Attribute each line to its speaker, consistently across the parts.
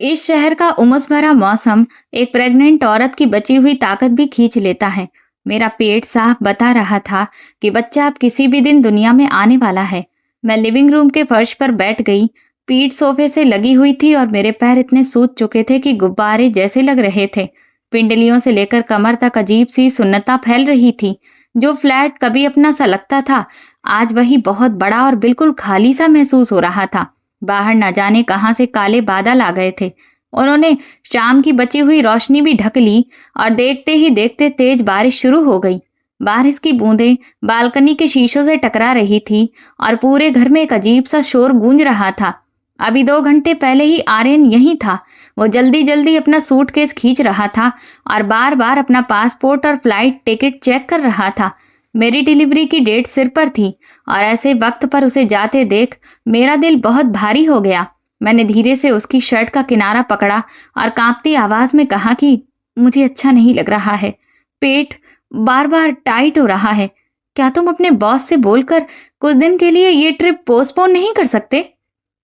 Speaker 1: इस शहर का उमस भरा मौसम एक प्रेग्नेंट औरत की बची हुई ताकत भी खींच लेता है। मेरा पेट साफ बता रहा था कि बच्चा अब किसी भी दिन दुनिया में आने वाला है। मैं लिविंग रूम के फर्श पर बैठ गई। पीठ सोफे से लगी हुई थी और मेरे पैर इतने सूज चुके थे कि गुब्बारे जैसे लग रहे थे। पिंडलियों से लेकर कमर तक अजीब सी सुन्नता फैल रही थी। जो फ्लैट कभी अपना सा लगता था, आज वही बहुत बड़ा और बिल्कुल खाली सा महसूस हो रहा था। बाहर न जाने कहां से काले बादल आ गए थे। उन्होंने शाम की बची हुई रोशनी भी ढक ली और देखते ही देखते तेज बारिश शुरू हो गई। बारिश की बूंदें बालकनी के शीशों से टकरा रही थी और पूरे घर में एक अजीब सा शोर गूंज रहा था। अभी 2 घंटे पहले ही आर्यन यहीं था। वो जल्दी जल्दी अपना सूटकेस खींच रहा था और बार बार अपना पासपोर्ट और फ्लाइट टिकट चेक कर रहा था। मेरी डिलीवरी की डेट सिर पर थी और ऐसे वक्त पर उसे जाते देख मेरा दिल बहुत भारी हो गया। मैंने धीरे से उसकी शर्ट का किनारा पकड़ा और कांपती आवाज में कहा कि मुझे अच्छा नहीं लग रहा है। पेट बार बार टाइट हो रहा है। क्या तुम अपने बॉस से बोलकर कुछ दिन के लिए ये ट्रिप पोस्टपोन नहीं कर सकते?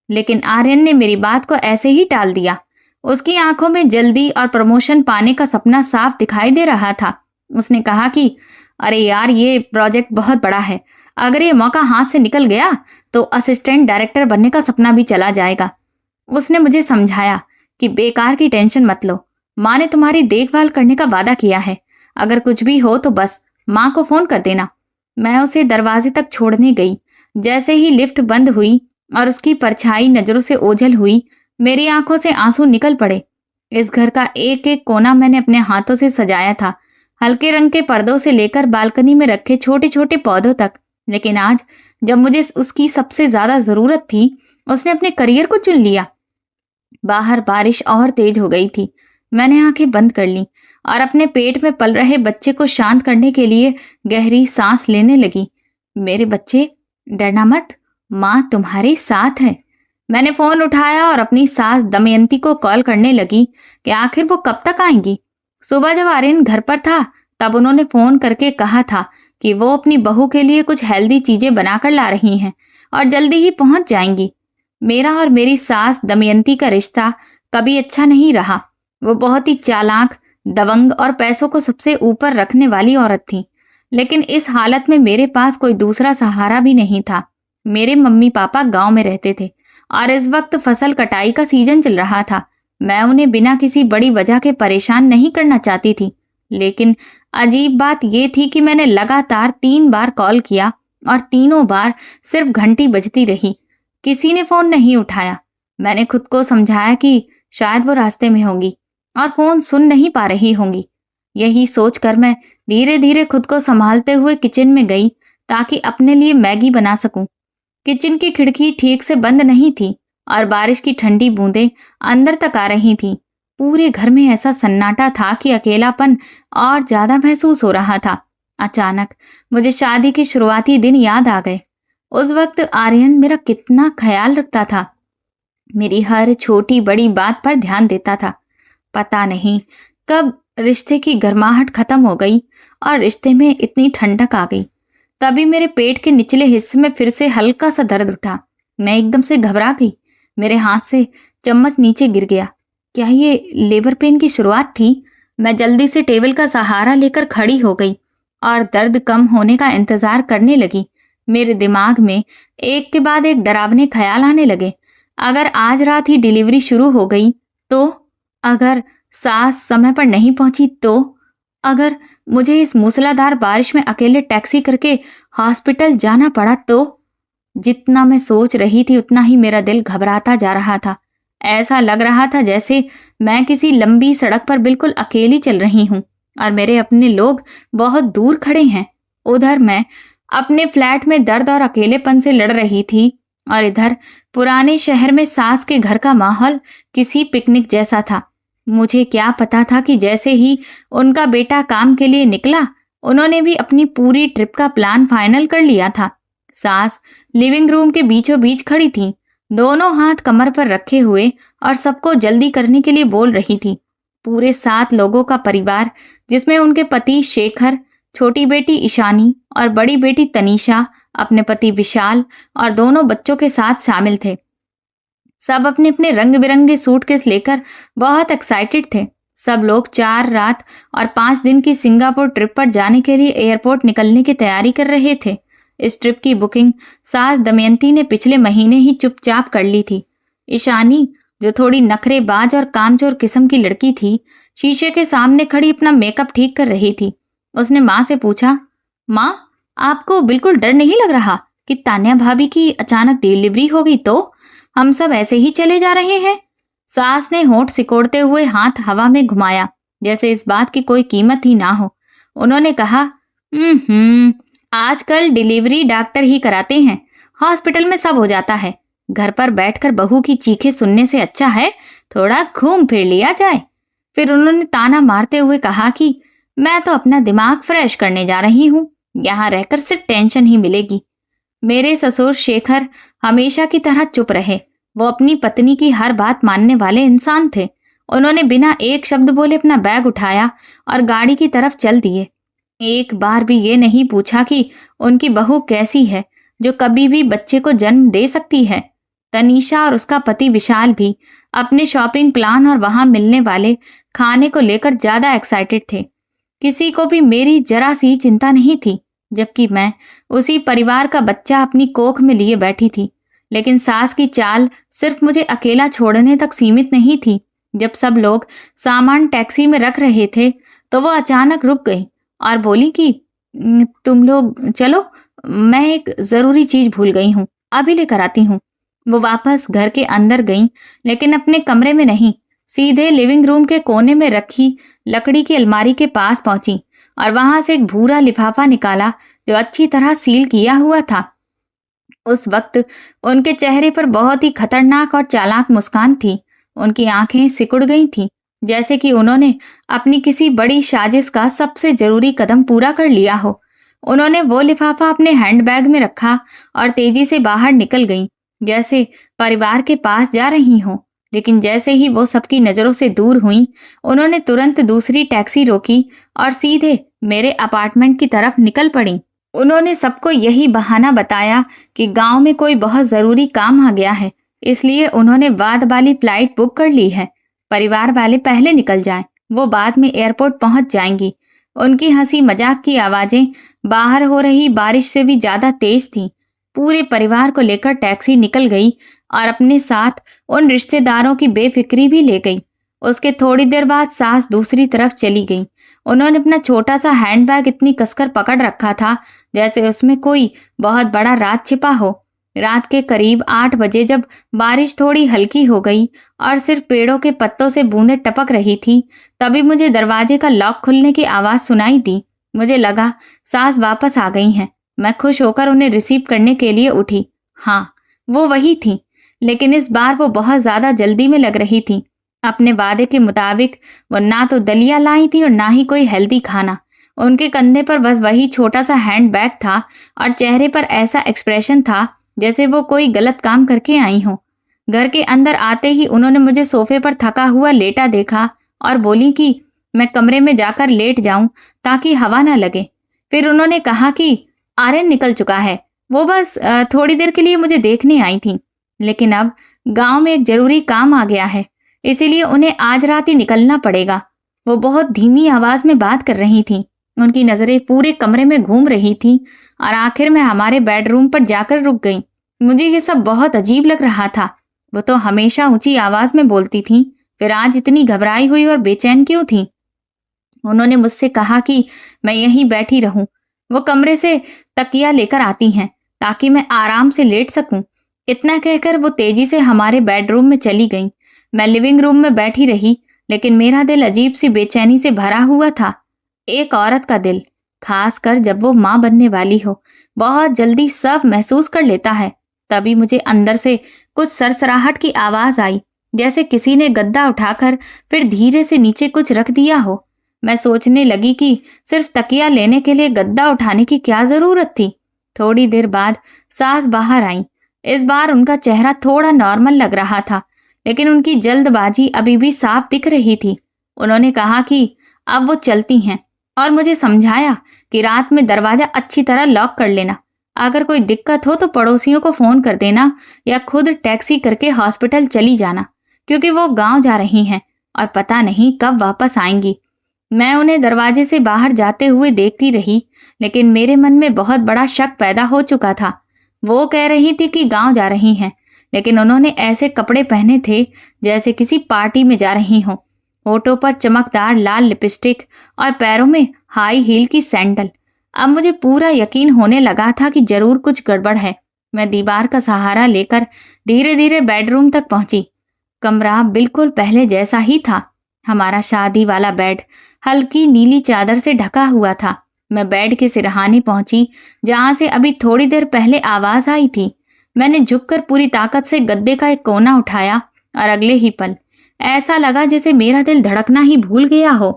Speaker 1: लेकिन आर्यन ने मेरी बात को ऐसे ही टाल दिया। उसकी आंखों में जल्दी और प्रमोशन पाने का सपना साफ दिखाई दे रहा था। उसने कहा कि अरे यार, ये प्रोजेक्ट बहुत बड़ा है। अगर ये मौका हाथ से निकल गया तो असिस्टेंट डायरेक्टर बनने का सपना भी चला जाएगा। उसने मुझे समझाया कि बेकार की टेंशन मत लो। माँ ने तुम्हारी देखभाल करने का वादा किया है। अगर कुछ भी हो तो बस माँ को फोन कर देना। मैं उसे दरवाजे तक छोड़ने गई। जैसे ही लिफ्ट बंद हुई और उसकी परछाई नजरों से ओझल हुई, मेरी आंखों से आंसू निकल पड़े। इस घर का एक एक कोना मैंने अपने हाथों से सजाया था, हल्के रंग के पर्दों से लेकर बालकनी में रखे छोटे छोटे पौधों तक। लेकिन आज जब मुझे उसकी सबसे ज्यादा जरूरत थी, उसने अपने करियर को चुन लिया। बाहर बारिश और तेज हो गई थी। मैंने आंखें बंद कर ली और अपने पेट में पल रहे बच्चे को शांत करने के लिए गहरी सांस लेने लगी। मेरे बच्चे, डरना मत, माँ तुम्हारे साथ है। मैंने फोन उठाया और अपनी सास दमयंती को कॉल करने लगी कि आखिर वो कब तक आएंगी। सुबह जब आर्यन घर पर था तब उन्होंने फोन करके कहा था कि वो अपनी बहू के लिए कुछ हेल्दी चीजें बनाकर ला रही हैं और जल्दी ही पहुंच जाएंगी। मेरा और मेरी सास दमयंती का रिश्ता कभी अच्छा नहीं रहा। वो बहुत ही चालाक, दबंग और पैसों को सबसे ऊपर रखने वाली औरत थी। लेकिन इस हालत में मेरे पास कोई दूसरा सहारा भी नहीं था। मेरे मम्मी पापा गांव में रहते थे और इस वक्त फसल कटाई का सीजन चल रहा था। मैं उन्हें बिना किसी बड़ी वजह के परेशान नहीं करना चाहती थी। लेकिन अजीब बात यह थी कि मैंने लगातार 3 बार कॉल किया और तीनों बार सिर्फ घंटी बजती रही। किसी ने फोन नहीं उठाया। मैंने खुद को समझाया कि शायद वो रास्ते में होंगी और फोन सुन नहीं पा रही होंगी। यही सोचकर मैं धीरे धीरे खुद को संभालते हुए किचन में गई ताकि अपने लिए मैगी बना सकूं। किचन की खिड़की ठीक से बंद नहीं थी और बारिश की ठंडी बूंदें अंदर तक आ रही थीं। पूरे घर में ऐसा सन्नाटा था कि अकेलापन और ज्यादा महसूस हो रहा था। अचानक मुझे शादी के शुरुआती दिन याद आ गए। उस वक्त आर्यन मेरा कितना ख्याल रखता था। मेरी हर छोटी बड़ी बात पर ध्यान देता था। पता नहीं कब रिश्ते की गर्माहट खत्म हो गई और रिश्ते में इतनी ठंडक आ गई। तभी मेरे पेट के निचले हिस्से में फिर से हल्का सा दर्द उठा। मैं एकदम से घबरा गई। मेरे हाथ से चम्मच नीचे गिर गया। क्या ये लेबर पेन की शुरुआत थी? मैं जल्दी से टेबल का सहारा लेकर खड़ी हो गई और दर्द कम होने का इंतजार करने लगी। मेरे दिमाग में एक के बाद एक डरावने ख्याल आने लगे। अगर आज रात ही डिलीवरी शुरू हो गई तो? अगर सास समय पर नहीं पहुंची तो? अगर मुझे इस मूसलाधार बारिश में अकेले टैक्सी करके हॉस्पिटल जाना पड़ा तो? जितना मैं सोच रही थी उतना ही मेरा दिल घबराता जा रहा था। ऐसा लग रहा था जैसे मैं किसी लंबी सड़क पर बिल्कुल अकेली चल रही हूँ और मेरे अपने लोग बहुत दूर खड़े हैं। उधर मैं अपने फ्लैट में दर्द और अकेलेपन से लड़ रही थी और इधर पुराने शहर में सास के घर का माहौल किसी पिकनिक जैसा था। मुझे क्या पता था कि जैसे ही उनका बेटा काम के लिए निकला, उन्होंने भी अपनी पूरी ट्रिप का प्लान फाइनल कर लिया था। सास लिविंग रूम के बीचों बीच खड़ी थी, दोनों हाथ कमर पर रखे हुए और सबको जल्दी करने के लिए बोल रही थी। पूरे 7 लोगों का परिवार, जिसमें उनके पति शेखर, छोटी बेटी ईशानी और बड़ी बेटी तनीषा, अपने पति विशाल और दोनों बच्चों के साथ शामिल थे। सब अपने अपने रंग बिरंगे सूटकेस लेकर बहुत एक्साइटेड थे। सब लोग 4 रात और 5 दिन की सिंगापुर ट्रिप पर जाने के लिए एयरपोर्ट निकलने की तैयारी कर रहे थे। इस ट्रिप की बुकिंग सास दमयंती ने पिछले महीने ही चुपचाप कर ली थी। ईशानी, जो थोड़ी नखरेबाज और कामचोर किस्म की लड़की थी, शीशे के सामने खड़ी अपना मेकअप ठीक कर रही थी। उसने माँ से पूछा, माँ, आपको बिल्कुल डर नहीं लग रहा कि तान्या भाभी की अचानक डिलीवरी होगी तो हम सब ऐसे ही चले जा रहे हैं? सास ने होंठ सिकोड़ते हुए हाथ हवा में घुमाया, जैसे इस बात की कोई कीमत ही ना हो। उन्होंने कहा, आजकल डिलीवरी डॉक्टर ही कराते हैं, हॉस्पिटल में सब हो जाता है। घर पर बैठकर बहू की चीखें सुनने से अच्छा है थोड़ा घूम फिर लिया जाए। फिर उन्होंने ताना मारते हुए कहा कि मैं तो अपना दिमाग फ्रेश करने जा रही हूँ, यहाँ रहकर सिर्फ टेंशन ही मिलेगी। मेरे ससुर शेखर हमेशा की तरह चुप रहे। वो अपनी पत्नी की हर बात मानने वाले इंसान थे। उन्होंने बिना एक शब्द बोले अपना बैग उठाया और गाड़ी की तरफ चल दिए। एक बार भी ये नहीं पूछा कि उनकी बहू कैसी है, जो कभी भी बच्चे को जन्म दे सकती है। तनीषा और उसका पति विशाल भी अपने शॉपिंग प्लान और वहां मिलने वाले खाने को लेकर ज्यादा एक्साइटेड थे। किसी को भी मेरी जरा सी चिंता नहीं थी, जबकि मैं उसी परिवार का बच्चा अपनी कोख में लिए बैठी थी। लेकिन सास की चाल सिर्फ मुझे अकेला छोड़ने तक सीमित नहीं थी। जब सब लोग सामान टैक्सी में रख रहे थे तो वो अचानक रुक गई और बोली कि तुम लोग चलो, मैं एक जरूरी चीज भूल गई हूँ, अभी लेकर आती हूँ। वो वापस घर के अंदर गई, लेकिन अपने कमरे में नहीं, सीधे लिविंग रूम के कोने में रखी लकड़ी की अलमारी के पास पहुंची और वहां से एक भूरा लिफाफा निकाला जो अच्छी तरह सील किया हुआ था। उस वक्त उनके चेहरे पर बहुत ही खतरनाक और चालाक मुस्कान थी। उनकी आंखें सिकुड़ गई थीं, जैसे कि उन्होंने अपनी किसी बड़ी साजिश का सबसे जरूरी कदम पूरा कर लिया हो। उन्होंने वो लिफाफा अपने हैंडबैग में रखा और तेजी से बाहर निकल गईं, जैसे परिवार के पास जा रही हों। लेकिन जैसे ही वो सबकी नजरों से दूर हुईं, उन्होंने तुरंत दूसरी टैक्सी रोकी और सीधे मेरे अपार्टमेंट की तरफ निकल पड़ी। उन्होंने सबको यही बहाना बताया कि गांव में कोई बहुत जरूरी काम आ गया है, इसलिए उन्होंने बाद वाली फ्लाइट बुक कर ली है। परिवार वाले पहले निकल जाएं, वो बाद में एयरपोर्ट पहुंच जाएंगी। उनकी हंसी मजाक की आवाजें बाहर हो रही बारिश से भी ज्यादा तेज थीं। पूरे परिवार को लेकर टैक्सी निकल गई और अपने साथ उन रिश्तेदारों की बेफिक्री भी ले गई। उसके थोड़ी देर बाद सास दूसरी तरफ चली गई। उन्होंने अपना छोटा सा हैंडबैग इतनी कसकर पकड़ रखा था जैसे उसमें कोई बहुत बड़ा राज छिपा हो। रात के करीब 8 बजे जब बारिश थोड़ी हल्की हो गई और सिर्फ पेड़ों के पत्तों से बूंदें टपक रही थी, तभी मुझे दरवाजे का लॉक खुलने की आवाज सुनाई दी। मुझे लगा सास वापस आ गई हैं। मैं खुश होकर उन्हें रिसीव करने के लिए उठी। हाँ, वो वही थी, लेकिन इस बार वो बहुत ज्यादा जल्दी में लग रही थी। अपने वादे के मुताबिक वो ना तो दलिया लाई थी और ना ही कोई हेल्दी खाना। उनके कंधे पर बस वही छोटा सा हैंड बैग था और चेहरे पर ऐसा एक्सप्रेशन था जैसे वो कोई गलत काम करके आई हो। घर के अंदर आते ही उन्होंने मुझे सोफे पर थका हुआ लेटा देखा और बोली कि मैं कमरे में जाकर लेट जाऊं ताकि हवा ना लगे। फिर उन्होंने कहा कि आर्यन निकल चुका है, वो बस थोड़ी देर के लिए मुझे देखने आई थी, लेकिन अब गांव में एक जरूरी काम आ गया है, इसीलिए उन्हें आज रात ही निकलना पड़ेगा। वो बहुत धीमी आवाज में बात कर रही थी। उनकी नजरें पूरे कमरे में घूम रही थी और आखिर में हमारे बेडरूम पर जाकर रुक गई। मुझे ये सब बहुत अजीब लग रहा था। वो तो हमेशा ऊंची आवाज में बोलती थी, फिर आज इतनी घबराई हुई और बेचैन क्यों थी? उन्होंने मुझसे कहा कि मैं यहीं बैठी रहूं। वो कमरे से तकिया लेकर आती हैं ताकि मैं आराम से लेट सकूं। इतना कहकर वो तेजी से हमारे बेडरूम में चली गई। मैं लिविंग रूम में बैठी रही, लेकिन मेरा दिल अजीब सी बेचैनी से भरा हुआ था। एक औरत का दिल, खासकर जब वो माँ बनने वाली हो, बहुत जल्दी सब महसूस कर लेता है। तभी मुझे अंदर से कुछ सरसराहट की आवाज आई, जैसे किसी ने गद्दा उठाकर फिर धीरे से नीचे कुछ रख दिया हो। मैं सोचने लगी कि सिर्फ तकिया लेने के लिए गद्दा उठाने की क्या जरूरत थी। थोड़ी देर बाद सास बाहर आई। इस बार उनका चेहरा थोड़ा नॉर्मल लग रहा था, लेकिन उनकी जल्दबाजी अभी भी साफ दिख रही थी। उन्होंने कहा कि अब वो चलती हैं और मुझे समझाया कि रात में दरवाजा अच्छी तरह लॉक कर लेना। अगर कोई दिक्कत हो तो पड़ोसियों को फ़ोन कर देना या खुद टैक्सी करके हॉस्पिटल चली जाना, क्योंकि वो गांव जा रही हैं और पता नहीं कब वापस आएंगी। मैं उन्हें दरवाजे से बाहर जाते हुए देखती रही, लेकिन मेरे मन में बहुत बड़ा शक पैदा हो चुका था। वो कह रही थी कि गांव जा रही हैं, लेकिन उन्होंने ऐसे कपड़े पहने थे जैसे किसी पार्टी में जा रही हों। होठों पर चमकदार लाल लिपस्टिक और पैरों में हाई हील की सैंडल। अब मुझे पूरा यकीन होने लगा था कि जरूर कुछ गड़बड़ है। मैं दीवार का सहारा लेकर धीरे धीरे बेडरूम तक पहुंची। कमरा बिल्कुल पहले जैसा ही था। हमारा शादी वाला बेड हल्की नीली चादर से ढका हुआ था। मैं बेड के सिरहाने पहुंची जहां से अभी थोड़ी देर पहले आवाज आई थी। मैंने झुककर पूरी ताकत से गद्दे का एक कोना उठाया और अगले ही पल ऐसा लगा जैसे मेरा दिल धड़कना ही भूल गया हो।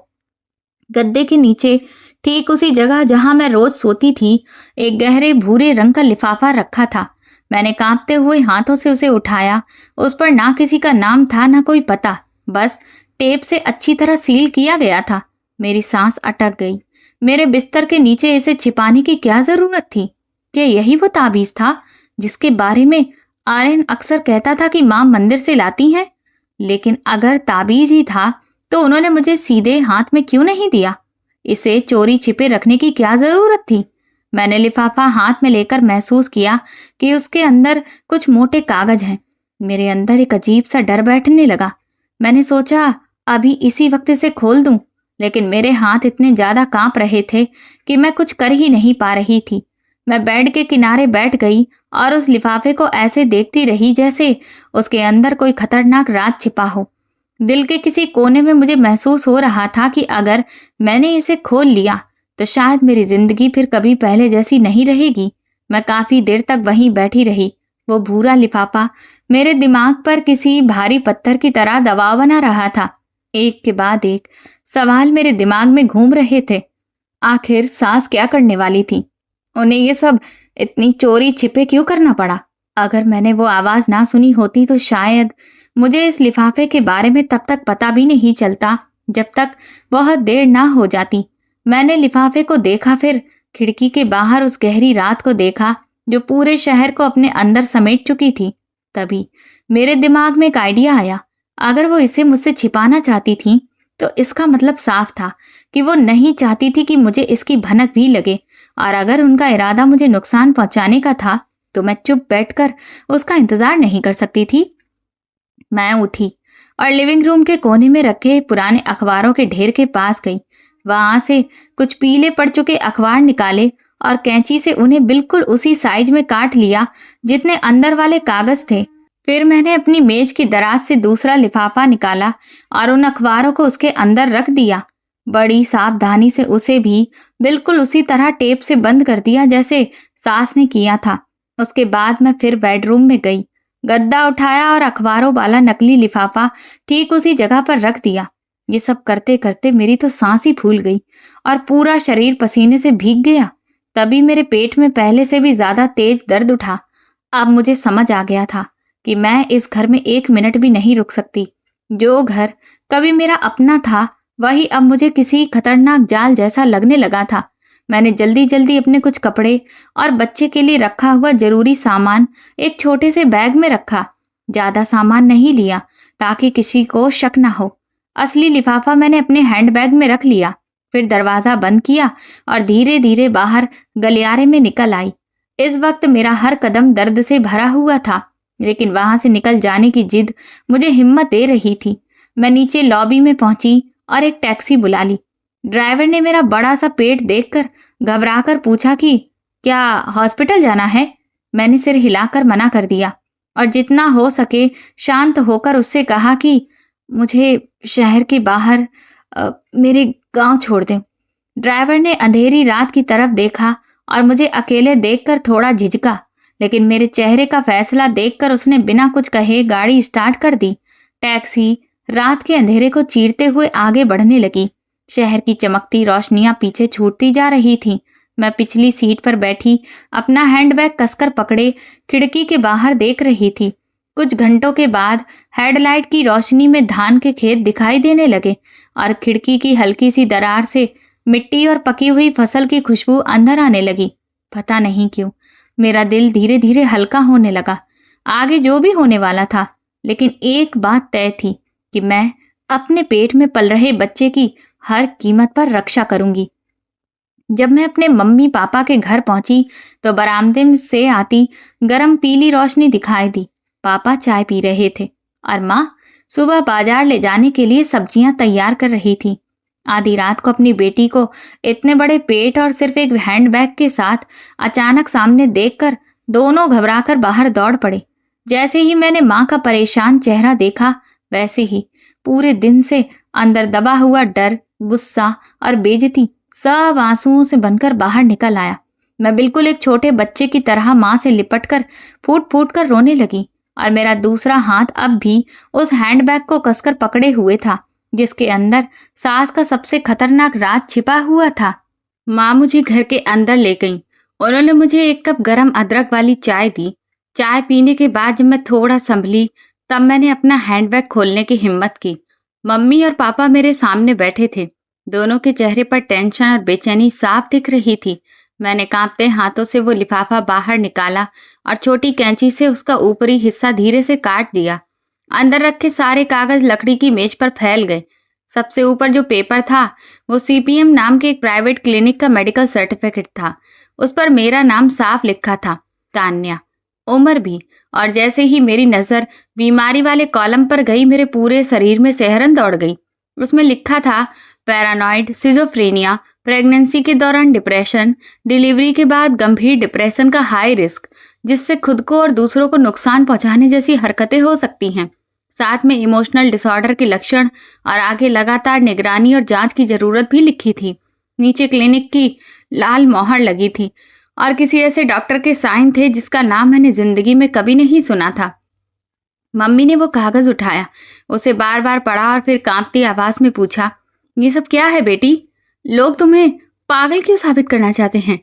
Speaker 1: गद्दे के नीचे ठीक उसी जगह जहां मैं रोज सोती थी, एक गहरे भूरे रंग का लिफाफा रखा था। मैंने कांपते हुए हाथों से उसे उठाया। उस पर ना किसी का नाम था ना कोई पता, बस टेप से अच्छी तरह सील किया गया था। मेरी सांस अटक गई। मेरे बिस्तर के नीचे इसे छिपाने की क्या जरूरत थी? क्या यही वो ताबीज था जिसके बारे में आर्यन अक्सर कहता था कि मां मंदिर से लाती हैं? लेकिन अगर ताबीज ही था तो उन्होंने मुझे सीधे हाथ में क्यों नहीं दिया? इसे चोरी छिपे रखने की क्या जरूरत थी? मैंने लिफाफा हाथ में लेकर महसूस किया कि उसके अंदर कुछ मोटे कागज हैं। मेरे अंदर एक अजीब सा डर बैठने लगा। मैंने सोचा अभी इसी वक्त इसे खोल दूं, लेकिन मेरे हाथ इतने ज्यादा कांप रहे थे कि मैं कुछ कर ही नहीं पा रही थी। मैं बेड के किनारे बैठ गई और उस लिफाफे को ऐसे देखती रही जैसे उसके अंदर कोई खतरनाक राज छिपा हो। दिल के किसी कोने में मुझे महसूस हो रहा था कि अगर मैंने इसे खोल लिया तो शायद मेरी जिंदगी फिर कभी पहले जैसी नहीं रहेगी। मैं काफी देर तक वहीं बैठी रही। वो भूरा लिफाफा मेरे दिमाग पर किसी भारी पत्थर की तरह दबाव बना रहा था। एक के बाद एक सवाल मेरे दिमाग में घूम रहे थे। आखिर सास क्या करने वाली थी? उन्हें ये सब इतनी चोरी छिपे क्यों करना पड़ा? अगर मैंने वो आवाज ना सुनी होती तो शायद मुझे इस लिफाफे के बारे में तब तक पता भी नहीं चलता जब तक बहुत देर ना हो जाती। मैंने लिफाफे को देखा, फिर खिड़की के बाहर उस गहरी रात को देखा जो पूरे शहर को अपने अंदर समेट चुकी थी। तभी मेरे दिमाग में एक आइडिया आया। अगर वो इसे मुझसे छिपाना चाहती थी तो इसका मतलब साफ था कि वो नहीं चाहती थी कि मुझे इसकी भनक भी लगे, और अगर उनका इरादा मुझे नुकसान पहुंचाने का था तो मैं चुप बैठकर उसका इंतजार नहीं कर सकती थी। मैं उठी और लिविंग रूम के कोने में रखे पुराने अखबारों के ढेर के पास गई। वहां से कुछ पीले पड़ चुके अखबार निकाले और कैंची से उन्हें बिल्कुल उसी साइज में काट लिया जितने अंदर वाले कागज थे। फिर मैंने अपनी मेज की दराज से दूसरा लिफाफा निकाला और उन अखबारों को उसके अंदर रख दिया। बड़ी सावधानी से उसे भी बिल्कुल उसी तरह टेप से बंद कर दिया जैसे सास ने किया था। उसके बाद मैं फिर बेडरूम में गई, गद्दा उठाया और अखबारों वाला नकली लिफाफा ठीक उसी जगह पर रख दिया। ये सब करते करते मेरी तो सांस ही फूल गई और पूरा शरीर पसीने से भीग गया। तभी मेरे पेट में पहले से भी ज्यादा तेज दर्द उठा। अब मुझे समझ आ गया था कि मैं इस घर में एक मिनट भी नहीं रुक सकती। जो घर कभी मेरा अपना था वही अब मुझे किसी खतरनाक जाल जैसा लगने लगा था। मैंने जल्दी जल्दी अपने कुछ कपड़े और बच्चे के लिए रखा हुआ जरूरी सामान एक छोटे से बैग में रखा। ज्यादा सामान नहीं लिया ताकि किसी को शक ना हो। असली लिफाफा मैंने अपने हैंडबैग में रख लिया। फिर दरवाजा बंद किया और धीरे धीरे बाहर गलियारे में निकल आई। इस वक्त मेरा हर कदम दर्द से भरा हुआ था, लेकिन वहां से निकल जाने की जिद मुझे हिम्मत दे रही थी। मैं नीचे लॉबी में पहुंची और एक टैक्सी बुला ली। ड्राइवर ने मेरा बड़ा सा पेट देखकर घबराकर पूछा कि क्या हॉस्पिटल जाना है? मैंने सिर हिलाकर मना कर दिया और जितना हो सके शांत होकर उससे कहा कि मुझे शहर के बाहर मेरे गांव छोड़ दें। ड्राइवर ने अंधेरी रात की तरफ देखा और मुझे अकेले देखकर थोड़ा झिझका, लेकिन मेरे चेहरे का फैसला देखकर उसने बिना कुछ कहे गाड़ी स्टार्ट कर दी। टैक्सी रात के अंधेरे को चीरते हुए आगे बढ़ने लगी। शहर की चमकती रोशनियां पीछे छूटती जा रही थीं। मैं पिछली सीट पर बैठी अपना हैंडबैग कसकर पकड़े खिड़की के बाहर देख रही थी। कुछ घंटों के बाद हेडलाइट की रोशनी में धान के खेत दिखाई देने लगे और खिड़की की हल्की सी दरार से मिट्टी और पकी हुई फसल की खुशबू अंदर आने लगी। पता नहीं क्यों मेरा दिल धीरे धीरे हल्का होने लगा। आगे जो भी होने वाला था, लेकिन एक बात तय थी कि मैं अपने पेट में पल रहे बच्चे की हर कीमत पर रक्षा करूंगी। जब मैं अपने मम्मी पापा के घर पहुंची तो बरामदे में से आती गरम पीली रोशनी दिखाई दी। पापा चाय पी रहे थे और माँ सुबह बाजार ले जाने के लिए सब्जियां तैयार कर रही थी। आधी रात को अपनी बेटी को इतने बड़े पेट और सिर्फ एक हैंडबैग के साथ अचानक सामने देखकर दोनों घबराकर बाहर दौड़ पड़े। जैसे ही मैंने माँ का परेशान चेहरा देखा, वैसे ही पूरे दिन से अंदर दबा हुआ डर, गुस्सा और बेइज्जती सब आंसुओं से बनकर बाहर निकल आया। मैं बिल्कुल एक छोटे बच्चे की तरह माँ से लिपटकर फूट फूट कर रोने लगी और मेरा दूसरा हाथ अब भी उस हैंडबैग को कसकर पकड़े हुए था, जिसके अंदर सास का सबसे खतरनाक राज छिपा हुआ था। माँ मुझे घर के अंदर ले गईं। उन्होंने मुझे एक कप गरम अदरक वाली चाय दी। चाय पीने के बाद जब मैं थोड़ा संभली, तब मैंने अपना हैंडबैग खोलने की हिम्मत की। मम्मी और पापा मेरे सामने बैठे थे। दोनों के चेहरे पर टेंशन और बेचैनी साफ दिख रही थी। मैंने कांपते हाथों से वो लिफाफा बाहर निकाला और छोटी कैंची से उसका ऊपरी हिस्सा धीरे से काट दिया। अंदर रखे सारे कागज लकड़ी की मेज पर फैल गए। सबसे ऊपर जो पेपर था वो सीपीएम नाम के एक प्राइवेट क्लिनिक का मेडिकल सर्टिफिकेट था। उस पर मेरा नाम साफ लिखा था, तान्या, उम्र भी। और जैसे ही मेरी नजर बीमारी वाले कॉलम पर गई, मेरे पूरे शरीर में सिहरन दौड़ गई। उसमें लिखा था पैरानॉइड, सिजोफ्रेनिया, प्रेगनेंसी के दौरान डिप्रेशन, डिलीवरी के बाद गंभीर डिप्रेशन का हाई रिस्क, जिससे खुद को और दूसरों को नुकसान पहुंचाने जैसी हरकतें हो सकती हैं। साथ में इमोशनल डिसऑर्डर के लक्षण और आगे लगातार निगरानी और जांच की जरूरत भी लिखी थी। नीचे क्लिनिक की लाल मोहर लगी थी और किसी ऐसे डॉक्टर के साइन थे जिसका नाम मैंने जिंदगी में कभी नहीं सुना था। मम्मी ने वो कागज उठाया, उसे बार बार पढ़ा और फिर कांपती आवाज में पूछा, ये सब क्या है बेटी? लोग तुम्हें पागल क्यों साबित करना चाहते हैं?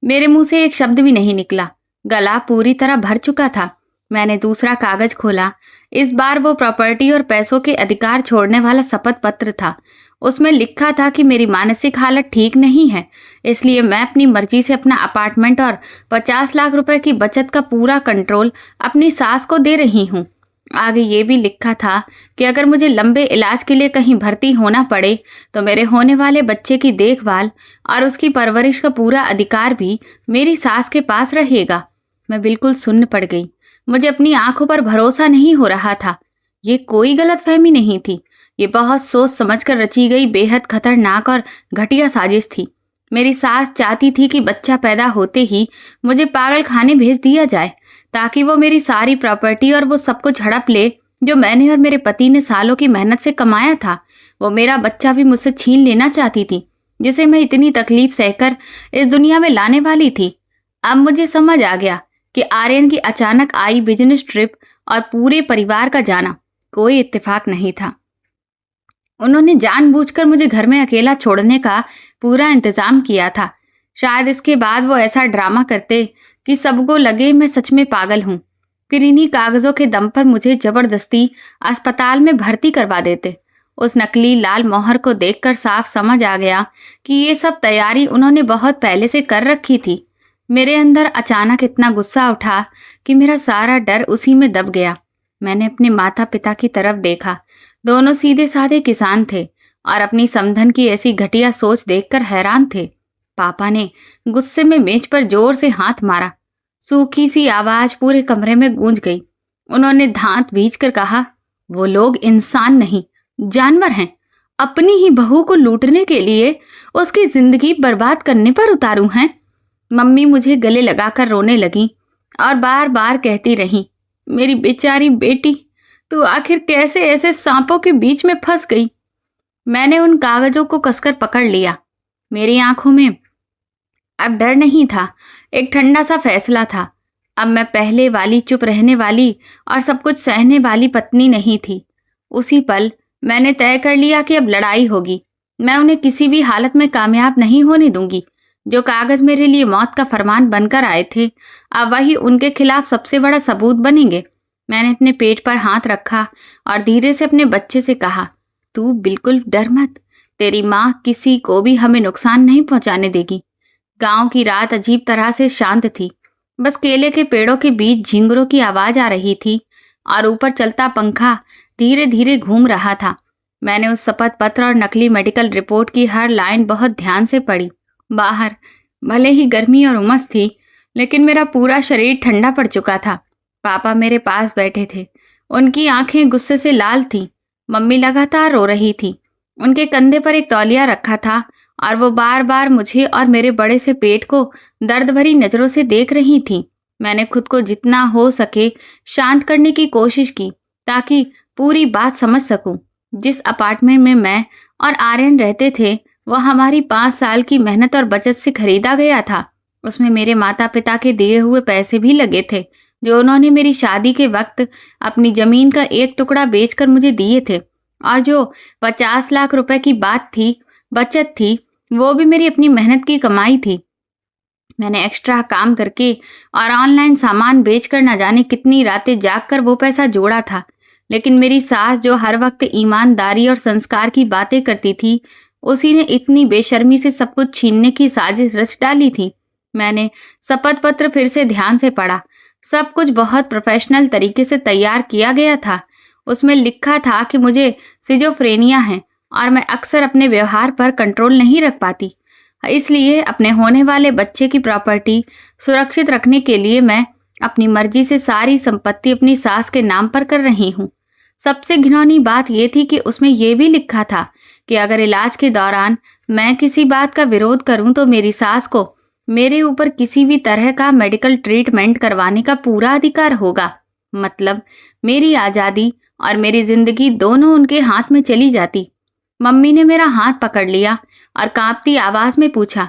Speaker 1: मेरे मुंह से एक शब्द भी नहीं निकला। गला पूरी तरह भर चुका था। मैंने दूसरा कागज खोला। इस बार वो प्रॉपर्टी और पैसों के अधिकार छोड़ने वाला शपथ पत्र था। उसमें लिखा था कि मेरी मानसिक हालत ठीक नहीं है, इसलिए मैं अपनी मर्जी से अपना अपार्टमेंट और 50 लाख रुपए की बचत का पूरा कंट्रोल अपनी सास को दे रही हूँ। आगे ये भी लिखा था कि अगर मुझे लंबे इलाज के लिए कहीं भर्ती होना पड़े तो मेरे होने वाले बच्चे की देखभाल और उसकी परवरिश का पूरा अधिकार भी मेरी सास के पास रहेगा। मैं बिल्कुल सुन्न पड़ गई। मुझे अपनी आंखों पर भरोसा नहीं हो रहा था। ये कोई गलतफहमी नहीं थी। ये बहुत सोच समझकर रची गई बेहद खतरनाक और घटिया साजिश थी। मेरी सास चाहती थी कि बच्चा पैदा होते ही मुझे पागल खाने भेज दिया जाए, ताकि वो मेरी सारी प्रॉपर्टी और वो सब कुछ हड़प ले जो मैंने और मेरे पति ने सालों की मेहनत से कमाया था। वो मेरा बच्चा भी मुझसे छीन लेना चाहती थी, जिसे मैं इतनी तकलीफ सहकर इस दुनिया में लाने वाली थी। अब मुझे समझ आ गया कि आर्यन की अचानक आई बिजनेस ट्रिप और पूरे परिवार का जाना कोई इत्तेफाक नहीं था। उन्होंने जानबूझकर मुझे घर में अकेला छोड़ने का पूरा इंतजाम किया था। शायद इसके बाद वो ऐसा ड्रामा करते कि सबको लगे मैं सच में पागल हूँ। फिर इन्हीं कागजों के दम पर मुझे जबरदस्ती अस्पताल में भर्ती करवा देते। उस नकली लाल मोहर को देखकर साफ समझ आ गया कि ये सब तैयारी उन्होंने बहुत पहले से कर रखी थी। मेरे अंदर अचानक इतना गुस्सा उठा कि मेरा सारा डर उसी में दब गया। मैंने अपने माता पिता की तरफ देखा। दोनों सीधे साधे किसान थे और अपनी समधन की ऐसी घटिया सोच देखकर हैरान थे। पापा ने गुस्से में मेज पर जोर से हाथ मारा। सूखी सी आवाज पूरे कमरे में गूंज गई। उन्होंने दांत भींचकर कहा, वो लोग इंसान नहीं, जानवर हैं। अपनी ही बहू को लूटने के लिए उसकी जिंदगी बर्बाद करने पर उतारू हैं। मम्मी मुझे गले लगाकर रोने लगी और बार बार कहती रही, मेरी बेचारी बेटी, तू आखिर कैसे ऐसे सांपों के बीच में फंस गई। मैंने उन कागजों को कसकर पकड़ लिया। मेरी आंखों में अब डर नहीं था, एक ठंडा सा फैसला था। अब मैं पहले वाली चुप रहने वाली और सब कुछ सहने वाली पत्नी नहीं थी। उसी पल मैंने तय कर लिया कि अब लड़ाई होगी। मैं उन्हें किसी भी हालत में कामयाब नहीं होने दूंगी। जो कागज मेरे लिए मौत का फरमान बनकर आए थे, अब वही उनके खिलाफ सबसे बड़ा सबूत बनेंगे। मैंने अपने पेट पर हाथ रखा और धीरे से अपने बच्चे से कहा, तू बिल्कुल डर मत। तेरी माँ किसी को भी हमें नुकसान नहीं पहुंचाने देगी। गांव की रात अजीब तरह से शांत थी। बस केले के पेड़ों के बीच झिंगुरों की आवाज आ रही थी और ऊपर चलता पंखा धीरे धीरे घूम रहा था। मैंने उस शपथ पत्र और नकली मेडिकल रिपोर्ट की हर लाइन बहुत ध्यान से पढ़ी। बाहर भले ही गर्मी और उमस थी, लेकिन मेरा पूरा शरीर ठंडा पड़ चुका था। पापा मेरे पास बैठे थे। उनकी आंखें गुस्से से लाल थीं। मम्मी लगातार रो रही थी। उनके कंधे पर एक तौलिया रखा था और वो बार बार मुझे और मेरे बड़े से पेट को दर्द भरी नजरों से देख रही थी। मैंने खुद को जितना हो सके शांत करने की कोशिश की ताकि पूरी बात समझ सकूं। जिस अपार्टमेंट में मैं और आर्यन रहते थे वह हमारी 5 साल की मेहनत और बचत से खरीदा गया था। उसमें मेरे माता पिता के दिए हुए पैसे भी लगे थे जो उन्होंने मेरी शादी के वक्त अपनी जमीन का एक टुकड़ा बेचकर मुझे दिए थे, और जो 50 लाख रुपए की बचत थी, वो भी मेरी अपनी मेहनत की कमाई थी। मैंने एक्स्ट्रा काम करके और ऑनलाइन सामान बेचकर न जाने कितनी रातें जागकर वो पैसा जोड़ा था। लेकिन मेरी सास जो हर वक्त ईमानदारी और संस्कार की बातें करती थी, उसी ने इतनी बेशर्मी से सब कुछ छीनने की साजिश रच डाली थी। मैंने शपथ पत्र फिर से ध्यान से पढ़ा। सब कुछ बहुत प्रोफेशनल तरीके से तैयार किया गया था। उसमें लिखा था कि मुझे सिजोफ्रेनिया है और मैं अक्सर अपने व्यवहार पर कंट्रोल नहीं रख पाती। इसलिए अपने होने वाले बच्चे की प्रॉपर्टी सुरक्षित रखने के लिए मैं अपनी मर्जी से सारी संपत्ति अपनी सास के नाम पर कर रही हूँ। सबसे घिनौनी बात यह थी कि उसमें यह भी लिखा था कि अगर इलाज के दौरान मैं किसी बात का विरोध करूं तो मेरी सास को मेरे ऊपर किसी भी तरह का मेडिकल ट्रीटमेंट करवाने का पूरा अधिकार होगा। मतलब मेरी आज़ादी और मेरी जिंदगी दोनों उनके हाथ में चली जाती। मम्मी ने मेरा हाथ पकड़ लिया और कांपती आवाज में पूछा,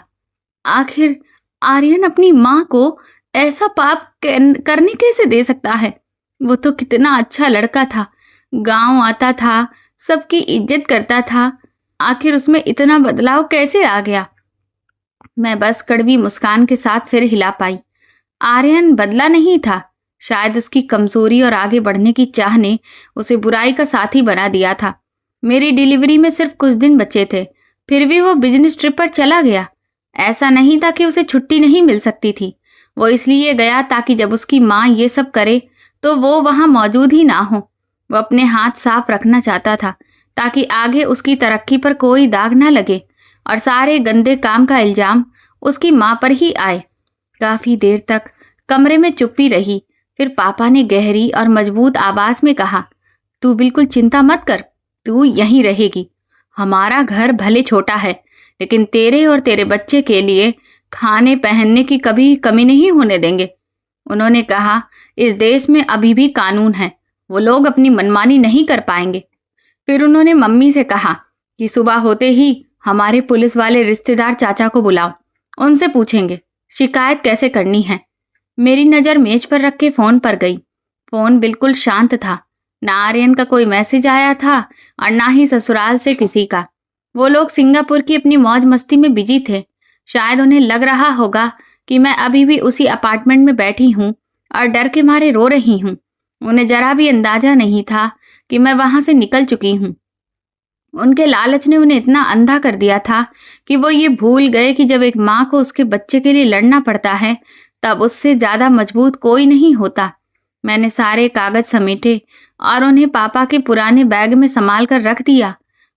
Speaker 1: आखिर आर्यन अपनी माँ को ऐसा पाप करने कैसे दे सकता है? वो तो कितना अच्छा लड़का था, गांव आता था, सबकी इज्जत करता था। आखिर उसमें इतना बदलाव कैसे आ गया? मैं बस कड़वी मुस्कान के साथ सिर हिला पाई। आर्यन बदला नहीं था। शायद उसकी कमजोरी और आगे बढ़ने की चाह ने उसे बुराई का साथी बना दिया था। मेरी डिलीवरी में सिर्फ कुछ दिन बचे थे, फिर भी वो बिजनेस ट्रिप पर चला गया। ऐसा नहीं था कि उसे छुट्टी नहीं मिल सकती थी। वो इसलिए गया ताकि जब उसकी माँ ये सब करे तो वो वहाँ मौजूद ही ना हो। वो अपने हाथ साफ रखना चाहता था ताकि आगे उसकी तरक्की पर कोई दाग ना लगे और सारे गंदे काम का इल्जाम उसकी माँ पर ही आए। काफी देर तक कमरे में चुप्पी रही। फिर पापा ने गहरी और मजबूत आवाज में कहा, तू बिल्कुल चिंता मत कर, तू यहीं रहेगी। हमारा घर भले छोटा है, लेकिन तेरे और तेरे बच्चे के लिए खाने पहनने की कभी कमी नहीं होने देंगे। उन्होंने कहा, इस देश में अभी भी कानून है, वो लोग अपनी मनमानी नहीं कर पाएंगे। फिर उन्होंने मम्मी से कहा कि सुबह होते ही हमारे पुलिस वाले रिश्तेदार चाचा को बुलाओ, उनसे पूछेंगे शिकायत कैसे करनी है। मेरी नज़र मेज पर रख के फोन पर गई। फोन बिल्कुल शांत था। ना आर्यन का कोई मैसेज आया था और ना ही ससुराल से किसी का। वो लोग सिंगापुर की अपनी मौज मस्ती में बिजी थे। शायद उन्हें लग रहा होगा कि मैं अभी भी उसी अपार्टमेंट में बैठी हूँ और डर के मारे रो रही हूँ। उन्हें जरा भी अंदाजा नहीं था कि मैं वहां से निकल चुकी हूँ। उनके लालच ने उन्हें इतना अंधा कर दिया था कि वो ये भूल गए कि जब एक माँ को उसके बच्चे के लिए लड़ना पड़ता है तब उससे ज्यादा मजबूत कोई नहीं होता। मैंने सारे कागज समेटे और उन्हें पापा के पुराने बैग में संभाल कर रख दिया।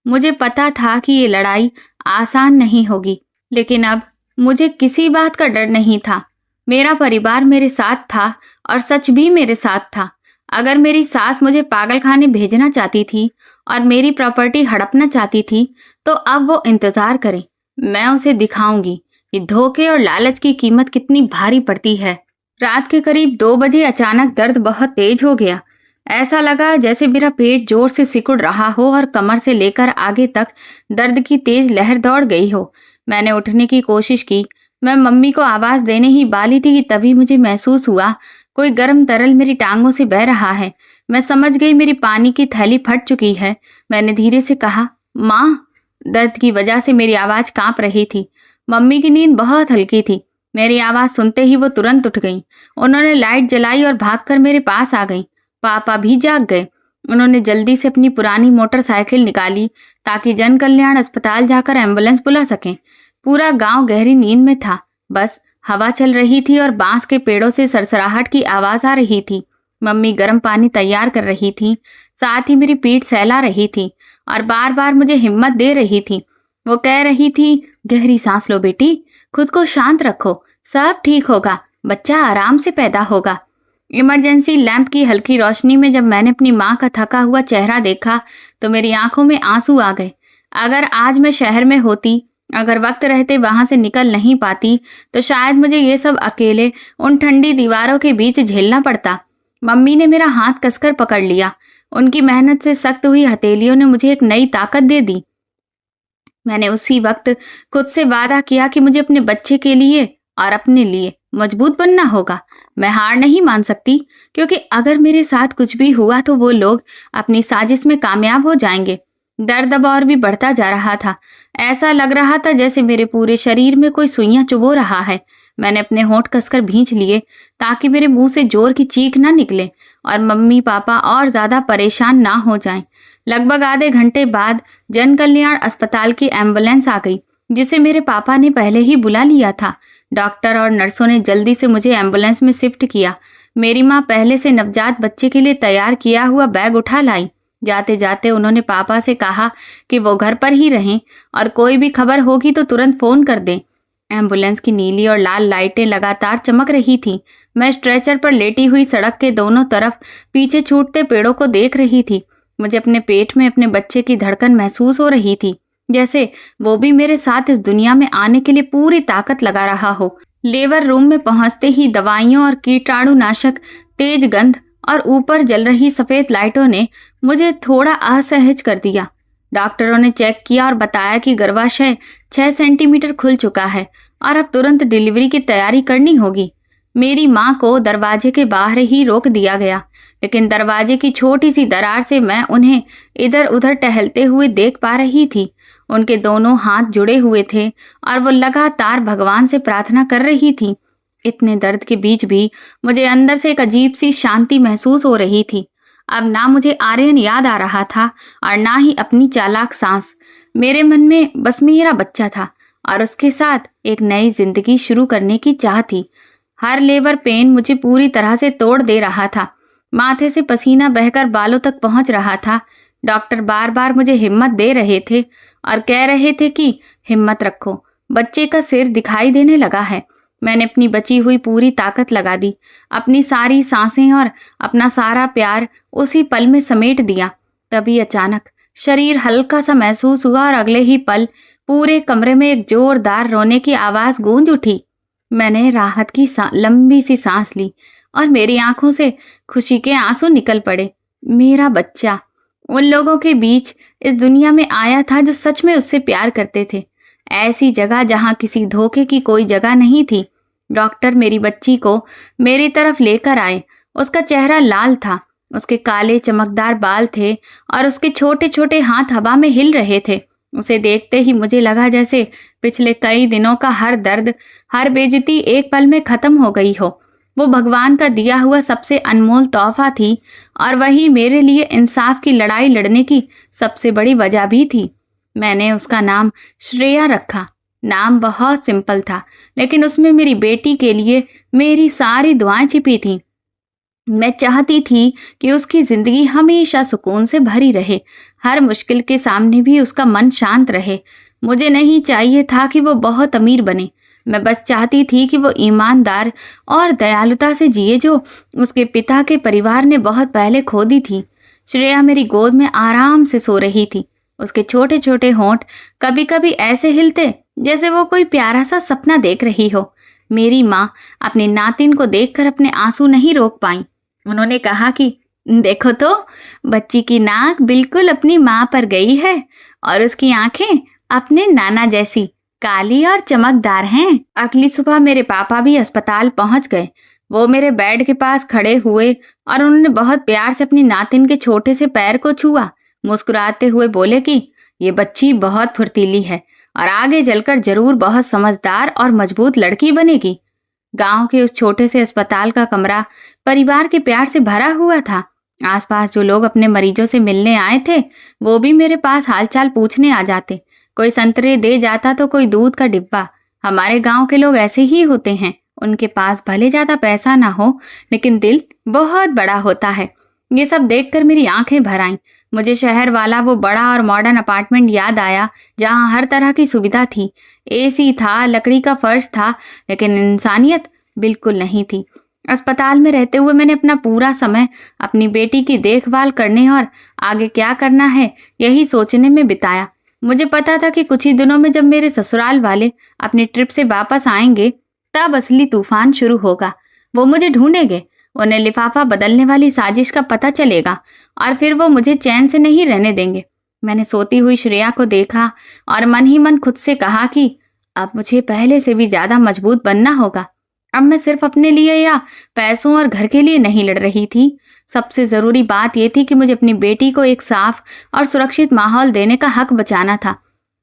Speaker 1: मुझे पता था कि ये लड़ाई आसान नहीं होगी, लेकिन अब मुझे किसी बात का डर नहीं था। मेरा परिवार मेरे साथ था और सच भी मेरे साथ था। अगर मेरी सास मुझे पागलखाने भेजना चाहती थी और मेरी प्रॉपर्टी हड़पना चाहती थी तो अब वो इंतजार करे। मैं उसे दिखाऊंगी कि धोखे और लालच की कीमत कितनी भारी पड़ती है। रात के करीब 2 बजे अचानक दर्द बहुत तेज हो गया। ऐसा लगा जैसे मेरा पेट जोर से सिकुड़ रहा हो और कमर से लेकर आगे तक दर्द की तेज लहर दौड़ गई हो। मैंने उठने की कोशिश की। मैं मम्मी को आवाज देने ही वाली थी कि तभी मुझे महसूस हुआ कोई गर्म तरल मेरी टांगों से बह रहा है। मैं समझ गई मेरी पानी की थैली फट चुकी है। मैंने धीरे से कहा, माँ। दर्द की वजह से मेरी आवाज कांप रही थी। मम्मी की नींद बहुत हल्की थी। मेरी आवाज सुनते ही वो तुरंत उठ गई। उन्होंने लाइट जलाई और भागकर मेरे पास आ गई। पापा भी जाग गए। उन्होंने जल्दी से अपनी पुरानी मोटरसाइकिल निकाली ताकि जन कल्याण अस्पताल जाकर एम्बुलेंस बुला सकें। पूरा गांव गहरी नींद में था। बस हवा चल रही थी और बांस के पेड़ों से सरसराहट की आवाज आ रही थी। मम्मी गर्म पानी तैयार कर रही थी, साथ ही मेरी पीठ सहला रही थी और बार बार मुझे हिम्मत दे रही थी। वो कह रही थी, गहरी सांस लो बेटी, खुद को शांत रखो, सब ठीक होगा, बच्चा आराम से पैदा होगा। इमरजेंसी लैंप की हल्की रोशनी में जब मैंने अपनी माँ का थका हुआ चेहरा देखा तो मेरी आंखों में आंसू आ गए। अगर आज मैं शहर में होती, अगर वक्त रहते वहां से निकल नहीं पाती, तो शायद मुझे ये सब अकेले उन ठंडी दीवारों के बीच झेलना पड़ता। मम्मी ने मेरा हाथ कसकर पकड़ लिया। उनकी मेहनत से सख्त हुई हथेलियों ने मुझे एक नई ताकत दे दी। मैंने उसी वक्त खुद से वादा किया कि मुझे अपने बच्चे के लिए और अपने लिए मजबूत बनना होगा। मैं हार नहीं मान सकती, क्योंकि अगर मेरे साथ कुछ भी हुआ तो वो लोग अपनी साजिश में कामयाब हो जाएंगे। दर्द अब और भी बढ़ता जा रहा था। ऐसा लग रहा था जैसे मेरे पूरे शरीर में कोई सुइयां चुभो रहा है। मैंने अपने होंठ कसकर भींच लिए ताकि मेरे मुंह से जोर की चीख ना निकले और मम्मी पापा और ज्यादा परेशान ना हो जाएं। लगभग आधे घंटे बाद जन कल्याण अस्पताल की एम्बुलेंस आ गई, जिसे मेरे पापा ने पहले ही बुला लिया था। डॉक्टर और नर्सों ने जल्दी से मुझे एम्बुलेंस में शिफ्ट किया। मेरी माँ पहले से नवजात बच्चे के लिए तैयार किया हुआ बैग उठा लाई। जाते जाते उन्होंने पापा से कहा कि वो घर पर ही रहें और कोई भी खबर होगी तो तुरंत फोन कर दें। एम्बुलेंस की नीली और लाल लाइटें लगातार चमक रही थीं। मैं स्ट्रेचर पर लेटी हुई सड़क के दोनों तरफ पीछे छूटते पेड़ों को देख रही थी। मुझे अपने पेट में अपने बच्चे की धड़कन महसूस हो रही थी, जैसे वो भी मेरे साथ इस दुनिया में आने के लिए पूरी ताकत लगा रहा हो। लेबर रूम में पहुंचते ही दवाइयों और कीटाणुनाशक, तेज गंध और ऊपर जल रही सफेद लाइटों ने मुझे थोड़ा असहज कर दिया। डॉक्टरों ने चेक किया और बताया कि गर्भाशय 6 सेंटीमीटर खुल चुका है और अब तुरंत डिलीवरी की तैयारी करनी होगी। मेरी माँ को दरवाजे के बाहर ही रोक दिया गया, लेकिन दरवाजे की छोटी सी दरार से मैं उन्हें इधर उधर टहलते हुए देख पा रही थी। उनके दोनों हाथ जुड़े हुए थे और वो लगातार भगवान से प्रार्थना कर रही थी। इतने दर्द के बीच भी मुझे अंदर से एक अजीब सी शांति महसूस हो रही थी। अब ना मुझे आर्यन याद आ रहा था और ना ही अपनी चालाक सांस। मेरे मन में बस मेरा बच्चा था और उसके साथ एक नई जिंदगी शुरू करने की चाह थी। हर लेबर पेन मुझे पूरी तरह से तोड़ दे रहा था। माथे से पसीना बहकर बालों तक पहुंच रहा था। डॉक्टर बार बार मुझे हिम्मत दे रहे थे और कह रहे थे कि हिम्मत रखो, बच्चे का सिर दिखाई देने लगा है। मैंने अपनी बची हुई पूरी ताकत लगा दी, अपनी सारी सांसें और अपना सारा प्यार उसी पल में समेट दिया। तभी अचानक शरीर हल्का सा महसूस हुआ और अगले ही पल पूरे कमरे में एक जोरदार रोने की आवाज गूंज उठी। मैंने राहत की लंबी सी सांस ली और मेरी आंखों से खुशी के आंसू निकल पड़े। मेरा बच्चा उन लोगों के बीच इस दुनिया में आया था जो सच में उससे प्यार करते थे, ऐसी जगह जहां किसी धोखे की कोई जगह नहीं थी। डॉक्टर मेरी बच्ची को मेरी तरफ लेकर आए। उसका चेहरा लाल था, उसके काले चमकदार बाल थे और उसके छोटे छोटे हाथ हवा में हिल रहे थे। उसे देखते ही मुझे लगा जैसे पिछले कई दिनों का हर दर्द, हर बेइज्जती एक पल में खत्म हो गई हो। वो भगवान का दिया हुआ सबसे अनमोल तोहफा थी और वही मेरे लिए इंसाफ की लड़ाई लड़ने की सबसे बड़ी वजह भी थी। मैंने उसका नाम श्रेया रखा। नाम बहुत सिंपल था, लेकिन उसमें मेरी बेटी के लिए मेरी सारी दुआएं छिपी थीं। मैं चाहती थी कि उसकी जिंदगी हमेशा सुकून से भरी रहे, हर मुश्किल के सामने भी उसका मन शांत रहे। मुझे नहीं चाहिए था कि वो बहुत अमीर बने, मैं बस चाहती थी कि वो ईमानदार और दयालुता से जिए जो उसके पिता के परिवार ने बहुत पहले खो दी थी। श्रेया मेरी गोद में आराम से सो रही थी। उसके छोटे छोटे होंठ कभी कभी ऐसे हिलते जैसे वो कोई प्यारा सा सपना देख रही हो। मेरी माँ अपने नातिन को देखकर अपने आंसू नहीं रोक पाई। उन्होंने कहा कि देखो तो, बच्ची की नाक बिल्कुल अपनी माँ पर गई है और उसकी आंखें अपने नाना जैसी काली और चमकदार हैं। अगली सुबह मेरे पापा भी अस्पताल पहुंच गए। वो मेरे बेड के पास खड़े हुए और उन्होंने बहुत प्यार से अपनी नातिन के छोटे से पैर को छुआ। मुस्कुराते हुए बोले कि ये बच्ची बहुत फुर्तीली है और आगे चलकर जरूर बहुत समझदार और मजबूत लड़की बनेगी। गांव के उस छोटे से अस्पताल का कमरा परिवार के प्यार से भरा हुआ था। आसपास जो लोग अपने मरीजों से मिलने आए थे, वो भी मेरे पास हालचाल पूछने आ जाते। कोई संतरे दे जाता तो कोई दूध का डिब्बा। हमारे गांव के लोग ऐसे ही होते हैं। उनके पास भले ज्यादा पैसा ना हो, लेकिन दिल बहुत बड़ा होता है। ये सब देखकर मेरी आंखें भर आईं। मुझे शहर वाला वो बड़ा और मॉडर्न अपार्टमेंट याद आया, जहां हर तरह की सुविधा थी। एसी था, लकड़ी का फर्श था, लेकिन इंसानियत बिल्कुल नहीं थी। अस्पताल में रहते हुए मैंने अपना पूरा समय अपनी बेटी की देखभाल करने और आगे क्या करना है यही सोचने में बिताया। मुझे पता था कि कुछ ही दिनों में जब मेरे ससुराल वाले अपनी ट्रिप से वापस आएंगे, तब असली तूफान शुरू होगा। वो मुझे ढूंढेंगे, उन्हें लिफाफा बदलने वाली साजिश का पता चलेगा और फिर वो मुझे चैन से नहीं रहने देंगे। मैंने सोती हुई श्रेया को देखा और मन ही मन खुद से कहा कि अब मुझे पहले से भी ज्यादा मजबूत बनना होगा। अब मैं सिर्फ अपने लिए या पैसों और घर के लिए नहीं लड़ रही थी। सबसे जरूरी बात यह थी कि मुझे अपनी बेटी को एक साफ और सुरक्षित माहौल देने का हक बचाना था।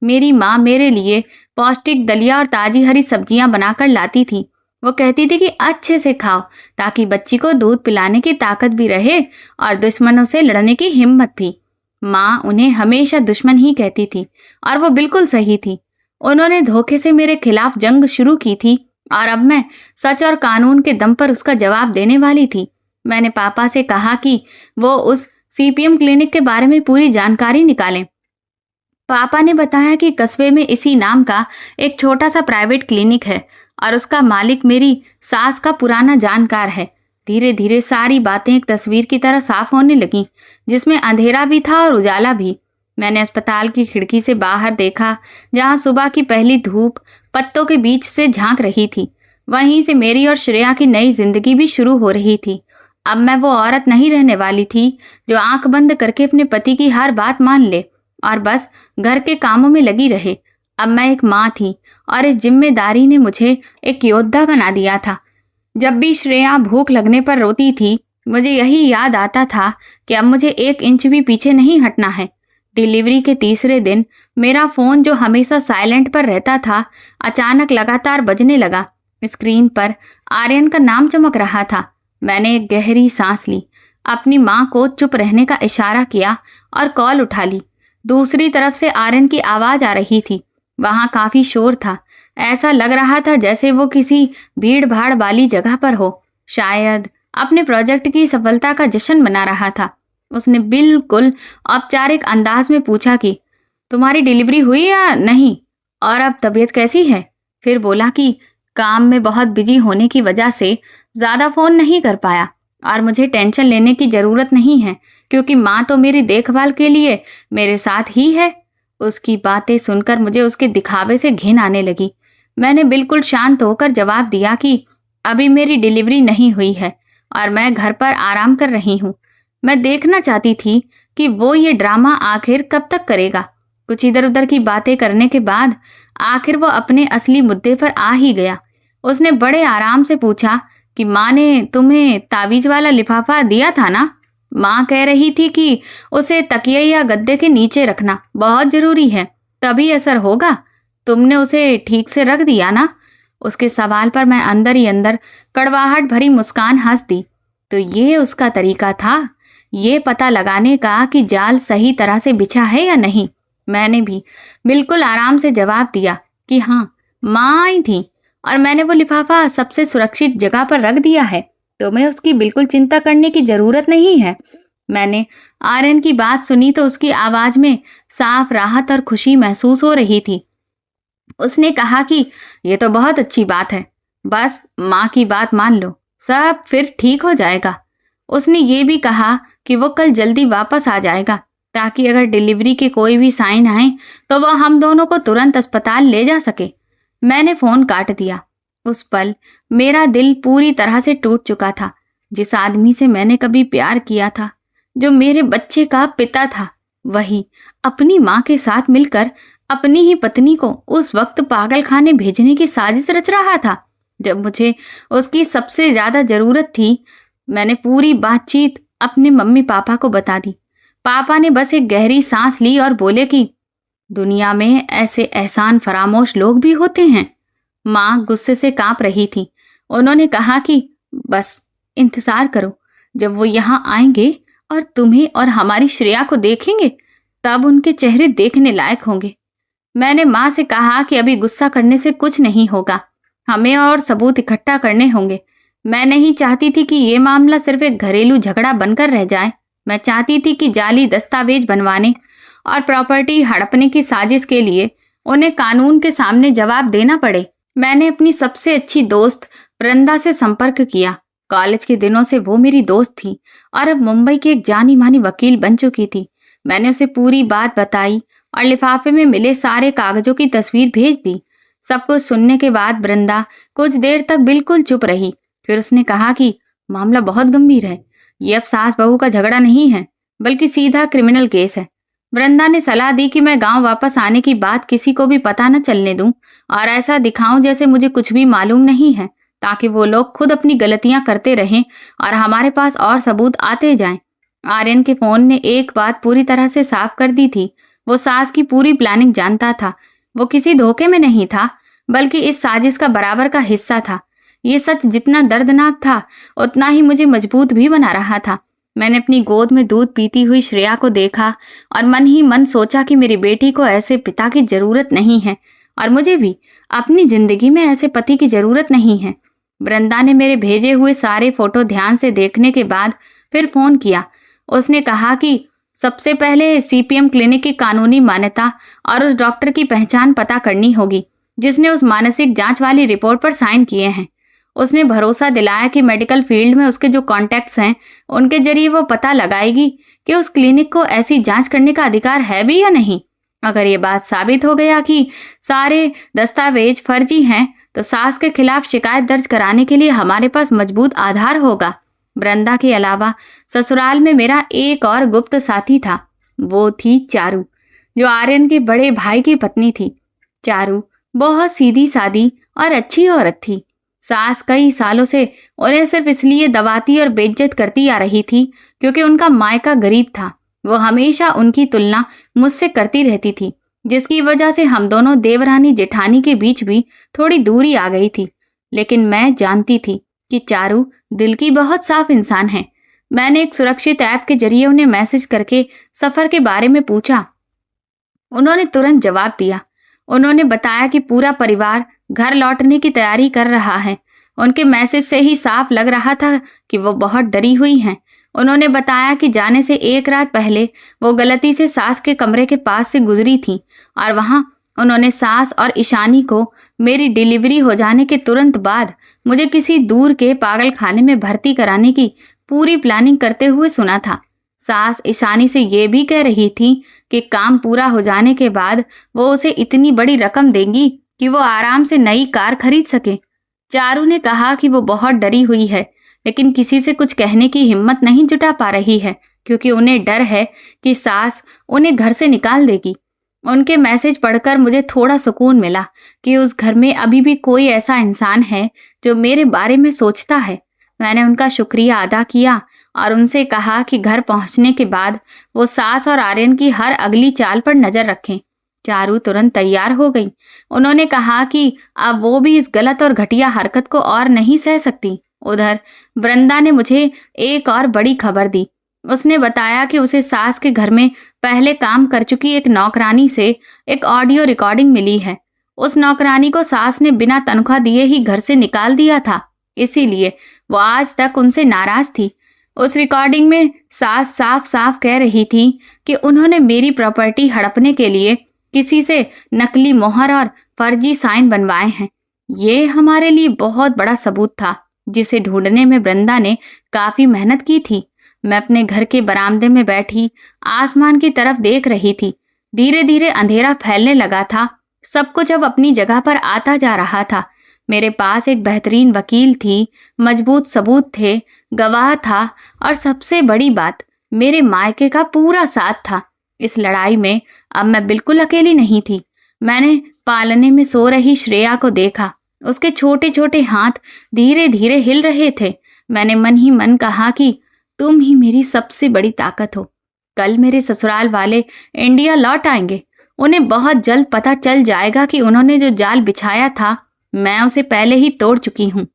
Speaker 1: मेरी माँ मेरे लिए पौष्टिक दलिया और ताजी हरी सब्जियां बनाकर लाती थी। वो कहती थी कि अच्छे से खाओ, ताकि बच्ची को दूध पिलाने की ताकत भी रहे और दुश्मनों से लड़ने की हिम्मत भी। माँ उन्हें हमेशा दुश्मन ही कहती थी और वो बिल्कुल सही थी। उन्होंने धोखे से मेरे खिलाफ जंग शुरू की थी और अब मैं सच और कानून के दम पर उसका जवाब देने वाली थी। मैंने पापा से कहा कि वो उस सीपीएम क्लिनिक के बारे में पूरी जानकारी निकालें। पापा ने बताया कि कस्बे में इसी नाम का एक छोटा सा प्राइवेट क्लिनिक है और उसका मालिक मेरी सास का पुराना जानकार है। धीरे धीरे सारी बातें एक तस्वीर की तरह साफ होने लगीं, जिसमें अंधेरा भी था और उजाला भी। मैंने अस्पताल की खिड़की से बाहर देखा, जहां सुबह की पहली धूप पत्तों के बीच से झांक रही थी। वहीं से मेरी और श्रेया की नई जिंदगी भी शुरू हो रही थी। अब मैं वो औरत नहीं रहने वाली थी जो आंख बंद करके अपने पति की हर बात मान ले और बस घर के कामों में लगी रहे। अब मैं एक माँ थी और इस जिम्मेदारी ने मुझे एक योद्धा बना दिया था। जब भी श्रेया भूख लगने पर रोती थी, मुझे यही याद आता था कि अब मुझे 1 इंच भी पीछे नहीं हटना है। डिलीवरी के तीसरे दिन मेरा फोन, जो हमेशा साइलेंट पर रहता था, अचानक लगातार बजने लगा। स्क्रीन पर आर्यन का नाम चमक रहा था। मैंने एक गहरी सांस ली, अपनी माँ को चुप रहने का इशारा किया और कॉल उठा ली। दूसरी तरफ से आर्यन की आवाज आ रही थी। वहां काफी शोर था। ऐसा लग रहा था जैसे वो किसी भीड़ भाड़ वाली जगह पर हो, शायद अपने प्रोजेक्ट की सफलता का जश्न मना रहा था। उसने बिल्कुल औपचारिक अंदाज में पूछा कि तुम्हारी डिलीवरी हुई या नहीं, और अब तबीयत कैसी है। फिर बोला कि काम में बहुत बिजी होने की वजह से ज्यादा फोन नहीं कर पाया और मुझे टेंशन लेने की जरूरत नहीं है, क्योंकि माँ तो मेरी देखभाल के लिए मेरे साथ ही है। उसकी बातें सुनकर मुझे उसके दिखावे से घिन आने लगी। मैंने बिल्कुल शांत होकर जवाब दिया कि अभी मेरी डिलीवरी नहीं हुई है और मैं घर पर आराम कर रही हूँ। मैं देखना चाहती थी कि वो ये ड्रामा आखिर कब तक करेगा। कुछ इधर उधर की बातें करने के बाद आखिर वो अपने असली मुद्दे पर आ ही गया। उसने बड़े आराम से पूछा कि माँ ने तुम्हें तावीज वाला लिफाफा दिया था ना। माँ कह रही थी कि उसे तकिए या गद्दे के नीचे रखना बहुत जरूरी है, तभी असर होगा। तुमने उसे ठीक से रख दिया ना। उसके सवाल पर मैं अंदर ही अंदर कड़वाहट भरी मुस्कान हंस दी। तो ये उसका तरीका था, ये पता लगाने का कि जाल सही तरह से बिछा है या नहीं। मैंने भी बिल्कुल आराम से जवाब दिया कि हाँ, माँ आई थी और मैंने वो लिफाफा सबसे सुरक्षित जगह पर रख दिया है। तुम्हें उसकी बिल्कुल चिंता करने की जरूरत नहीं है। मैंने आर्यन की बात सुनी तो उसकी आवाज में साफ राहत और खुशी महसूस हो रही थी। उसने कहा कि ये तो बहुत अच्छी बात है, बस माँ की बात मान लो, सब फिर ठीक हो जाएगा। उसने ये भी कहा कि वो कल जल्दी वापस आ जाएगा, ताकि अगर डिलीवरी के कोई भी साइन आए तो वह हम दोनों को तुरंत अस्पताल ले जा सके। मैंने फोन काट दिया। उस पल मेरा दिल पूरी तरह से टूट चुका था। जिस आदमी से मैंने कभी प्यार किया था, जो मेरे बच्चे का पिता था, वही अपनी माँ के साथ मिलकर अपनी ही पत्नी को उस वक्त पागल खाने भेजने की साजिश रच रहा था, जब मुझे उसकी सबसे ज्यादा जरूरत थी। मैंने पूरी बातचीत अपने मम्मी पापा को बता दी। पापा ने बस एक गहरी सांस ली और बोले कि दुनिया में ऐसे एहसान फरामोश लोग भी होते हैं। माँ गुस्से से कांप रही थी। उन्होंने कहा कि बस इंतजार करो, जब वो यहाँ आएंगे और तुम्हें और हमारी श्रेया को देखेंगे, तब उनके चेहरे देखने लायक होंगे। मैंने माँ से कहा कि अभी गुस्सा करने से कुछ नहीं होगा, हमें और सबूत इकट्ठा करने होंगे। मैं नहीं चाहती थी कि ये मामला सिर्फ एक घरेलू झगड़ा बनकर रह जाए। मैं चाहती थी कि जाली दस्तावेज बनवाने और प्रॉपर्टी हड़पने की साजिश के लिए उन्हें कानून के सामने जवाब देना पड़े। मैंने अपनी सबसे अच्छी दोस्त वृंदा से संपर्क किया। कॉलेज के दिनों से वो मेरी दोस्त थी और अब मुंबई की एक जानी मानी वकील बन चुकी थी। मैंने उसे पूरी बात बताई और लिफाफे में मिले सारे कागजों की तस्वीर भेज दी। सब कुछ सुनने के बाद वृंदा कुछ देर तक बिल्कुल चुप रही। फिर उसने कहा कि मामला बहुत गंभीर है। ये अब सास बहू का झगड़ा नहीं है, बल्कि सीधा क्रिमिनल केस है। वृंदा ने सलाह दी कि मैं गांव वापस आने की बात किसी को भी पता न चलने दूं और ऐसा दिखाऊं जैसे मुझे कुछ भी मालूम नहीं है, ताकि वो लोग खुद अपनी गलतियां करते रहें और हमारे पास और सबूत आते जाएं। आर्यन के फोन ने एक बात पूरी तरह से साफ कर दी थी। वो सास की पूरी प्लानिंग जानता था। वो किसी धोखे में नहीं था, बल्कि इस साजिश का बराबर का हिस्सा था। ये सच जितना दर्दनाक था, उतना ही मुझे मजबूत भी बना रहा था। मैंने अपनी गोद में दूध पीती हुई श्रेया को देखा और मन ही मन सोचा कि मेरी बेटी को ऐसे पिता की जरूरत नहीं है और मुझे भी अपनी जिंदगी में ऐसे पति की जरूरत नहीं है। वृंदा ने मेरे भेजे हुए सारे फोटो ध्यान से देखने के बाद फिर फोन किया। उसने कहा कि सबसे पहले सीपीएम क्लिनिक की कानूनी मान्यता और उस डॉक्टर की पहचान पता करनी होगी जिसने उस मानसिक जांच वाली रिपोर्ट पर साइन किए हैं। उसने भरोसा दिलाया कि मेडिकल फील्ड में उसके जो कॉन्टैक्ट्स हैं उनके जरिए वो पता लगाएगी कि उस क्लिनिक को ऐसी जांच करने का अधिकार है भी या नहीं। अगर ये बात साबित हो गया कि सारे दस्तावेज फर्जी हैं तो सास के खिलाफ शिकायत दर्ज कराने के लिए हमारे पास मजबूत आधार होगा। वृंदा के अलावा ससुराल में मेरा एक और गुप्त साथी था। वो थी चारू, जो आर्यन के बड़े भाई की पत्नी थी। चारू बहुत सीधी सादी और अच्छी औरत थी। सास कई सालों से उन्हें सिर्फ इसलिए दबाती और बेइज्जत करती आ रही थी क्योंकि उनका मायका गरीब था। वो हमेशा उनकी तुलना मुझसे करती रहती थी, जिसकी वजह से हम दोनों देवरानी जेठानी के बीच भी थोड़ी दूरी आ गई थी। लेकिन मैं जानती थी कि चारू दिल की बहुत साफ इंसान है। मैंने एक सुरक्षित ऐप के जरिए उन्हें मैसेज करके सफर के बारे में पूछा। उन्होंने तुरंत जवाब दिया। उन्होंने बताया कि पूरा परिवार घर लौटने की तैयारी कर रहा है। उनके मैसेज से ही साफ लग रहा था कि वो बहुत डरी हुई हैं। उन्होंने बताया कि जाने से एक रात पहले वो गलती से सास के कमरे के पास से गुजरी थी और वहां उन्होंने सास और ईशानी को मेरी डिलीवरी हो जाने के तुरंत बाद मुझे किसी दूर के पागल खाने में भर्ती कराने की पूरी प्लानिंग करते हुए सुना था। सास ईशानी से ये भी कह रही थी कि काम पूरा हो जाने के बाद वो उसे इतनी बड़ी रकम देंगी कि वो आराम से नई कार खरीद सके। चारू ने कहा कि वो बहुत डरी हुई है, लेकिन किसी से कुछ कहने की हिम्मत नहीं जुटा पा रही है क्योंकि उन्हें डर है कि सास उन्हें घर से निकाल देगी। उनके मैसेज पढ़कर मुझे थोड़ा सुकून मिला कि उस घर में अभी भी कोई ऐसा इंसान है जो मेरे बारे में सोचता है। मैंने उनका शुक्रिया अदा किया और उनसे कहा कि घर पहुंचने के बाद वो सास और आर्यन की हर अगली चाल पर नजर रखें। चारू तुरंत तैयार हो गई। उन्होंने कहा कि अब वो भी इस गलत और घटिया हरकत को और नहीं सह सकती। उधर वृंदा ने मुझे एक और बड़ी खबर दी। उसने बताया कि उसे सास के घर में पहले काम कर चुकी एक नौकरानी से एक ऑडियो रिकॉर्डिंग मिली है। उस नौकरानी को सास ने बिना तनख्वाह दिए ही घर से निकाल दिया था, इसीलिए वो आज तक उनसे नाराज थी। उस रिकॉर्डिंग में सास साफ साफ कह रही थी कि उन्होंने मेरी प्रॉपर्टी हड़पने के लिए किसी से नकली मोहर और फर्जी साइन बनवाए हैं। ये हमारे लिए बहुत बड़ा सबूत था जिसे ढूंढने में वृंदा ने काफी मेहनत की थी। मैं अपने घर के बरामदे में बैठी आसमान की तरफ देख रही थी। धीरे धीरे अंधेरा फैलने लगा था। सब कुछ अब अपनी जगह पर आता जा रहा था। मेरे पास एक बेहतरीन वकील थी, मजबूत सबूत थे, गवाह था और सबसे बड़ी बात, मेरे मायके का पूरा साथ था। इस लड़ाई में अब मैं बिल्कुल अकेली नहीं थी। मैंने पालने में सो रही श्रेया को देखा। उसके छोटे छोटे हाथ धीरे धीरे हिल रहे थे। मैंने मन ही मन कहा कि तुम ही मेरी सबसे बड़ी ताकत हो। कल मेरे ससुराल वाले इंडिया लौट आएंगे। उन्हें बहुत जल्द पता चल जाएगा कि उन्होंने जो जाल बिछाया था मैं उसे पहले ही तोड़ चुकी हूँ।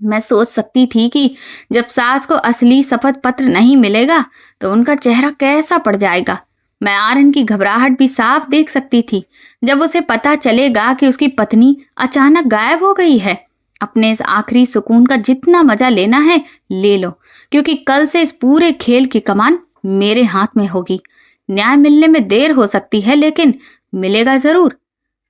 Speaker 1: मैं सोच सकती थी कि जब सास को असली शपथ पत्र नहीं मिलेगा तो उनका चेहरा कैसा पड़ जाएगा। मैं आर्यन की घबराहट भी साफ देख सकती थी जब उसे पता चलेगा कि उसकी पत्नी अचानक गायब हो गई है। अपने इस आखिरी सुकून का जितना मजा लेना है ले लो, क्योंकि कल से इस पूरे खेल की कमान मेरे हाथ में होगी। न्याय मिलने में देर हो सकती है, लेकिन मिलेगा जरूर।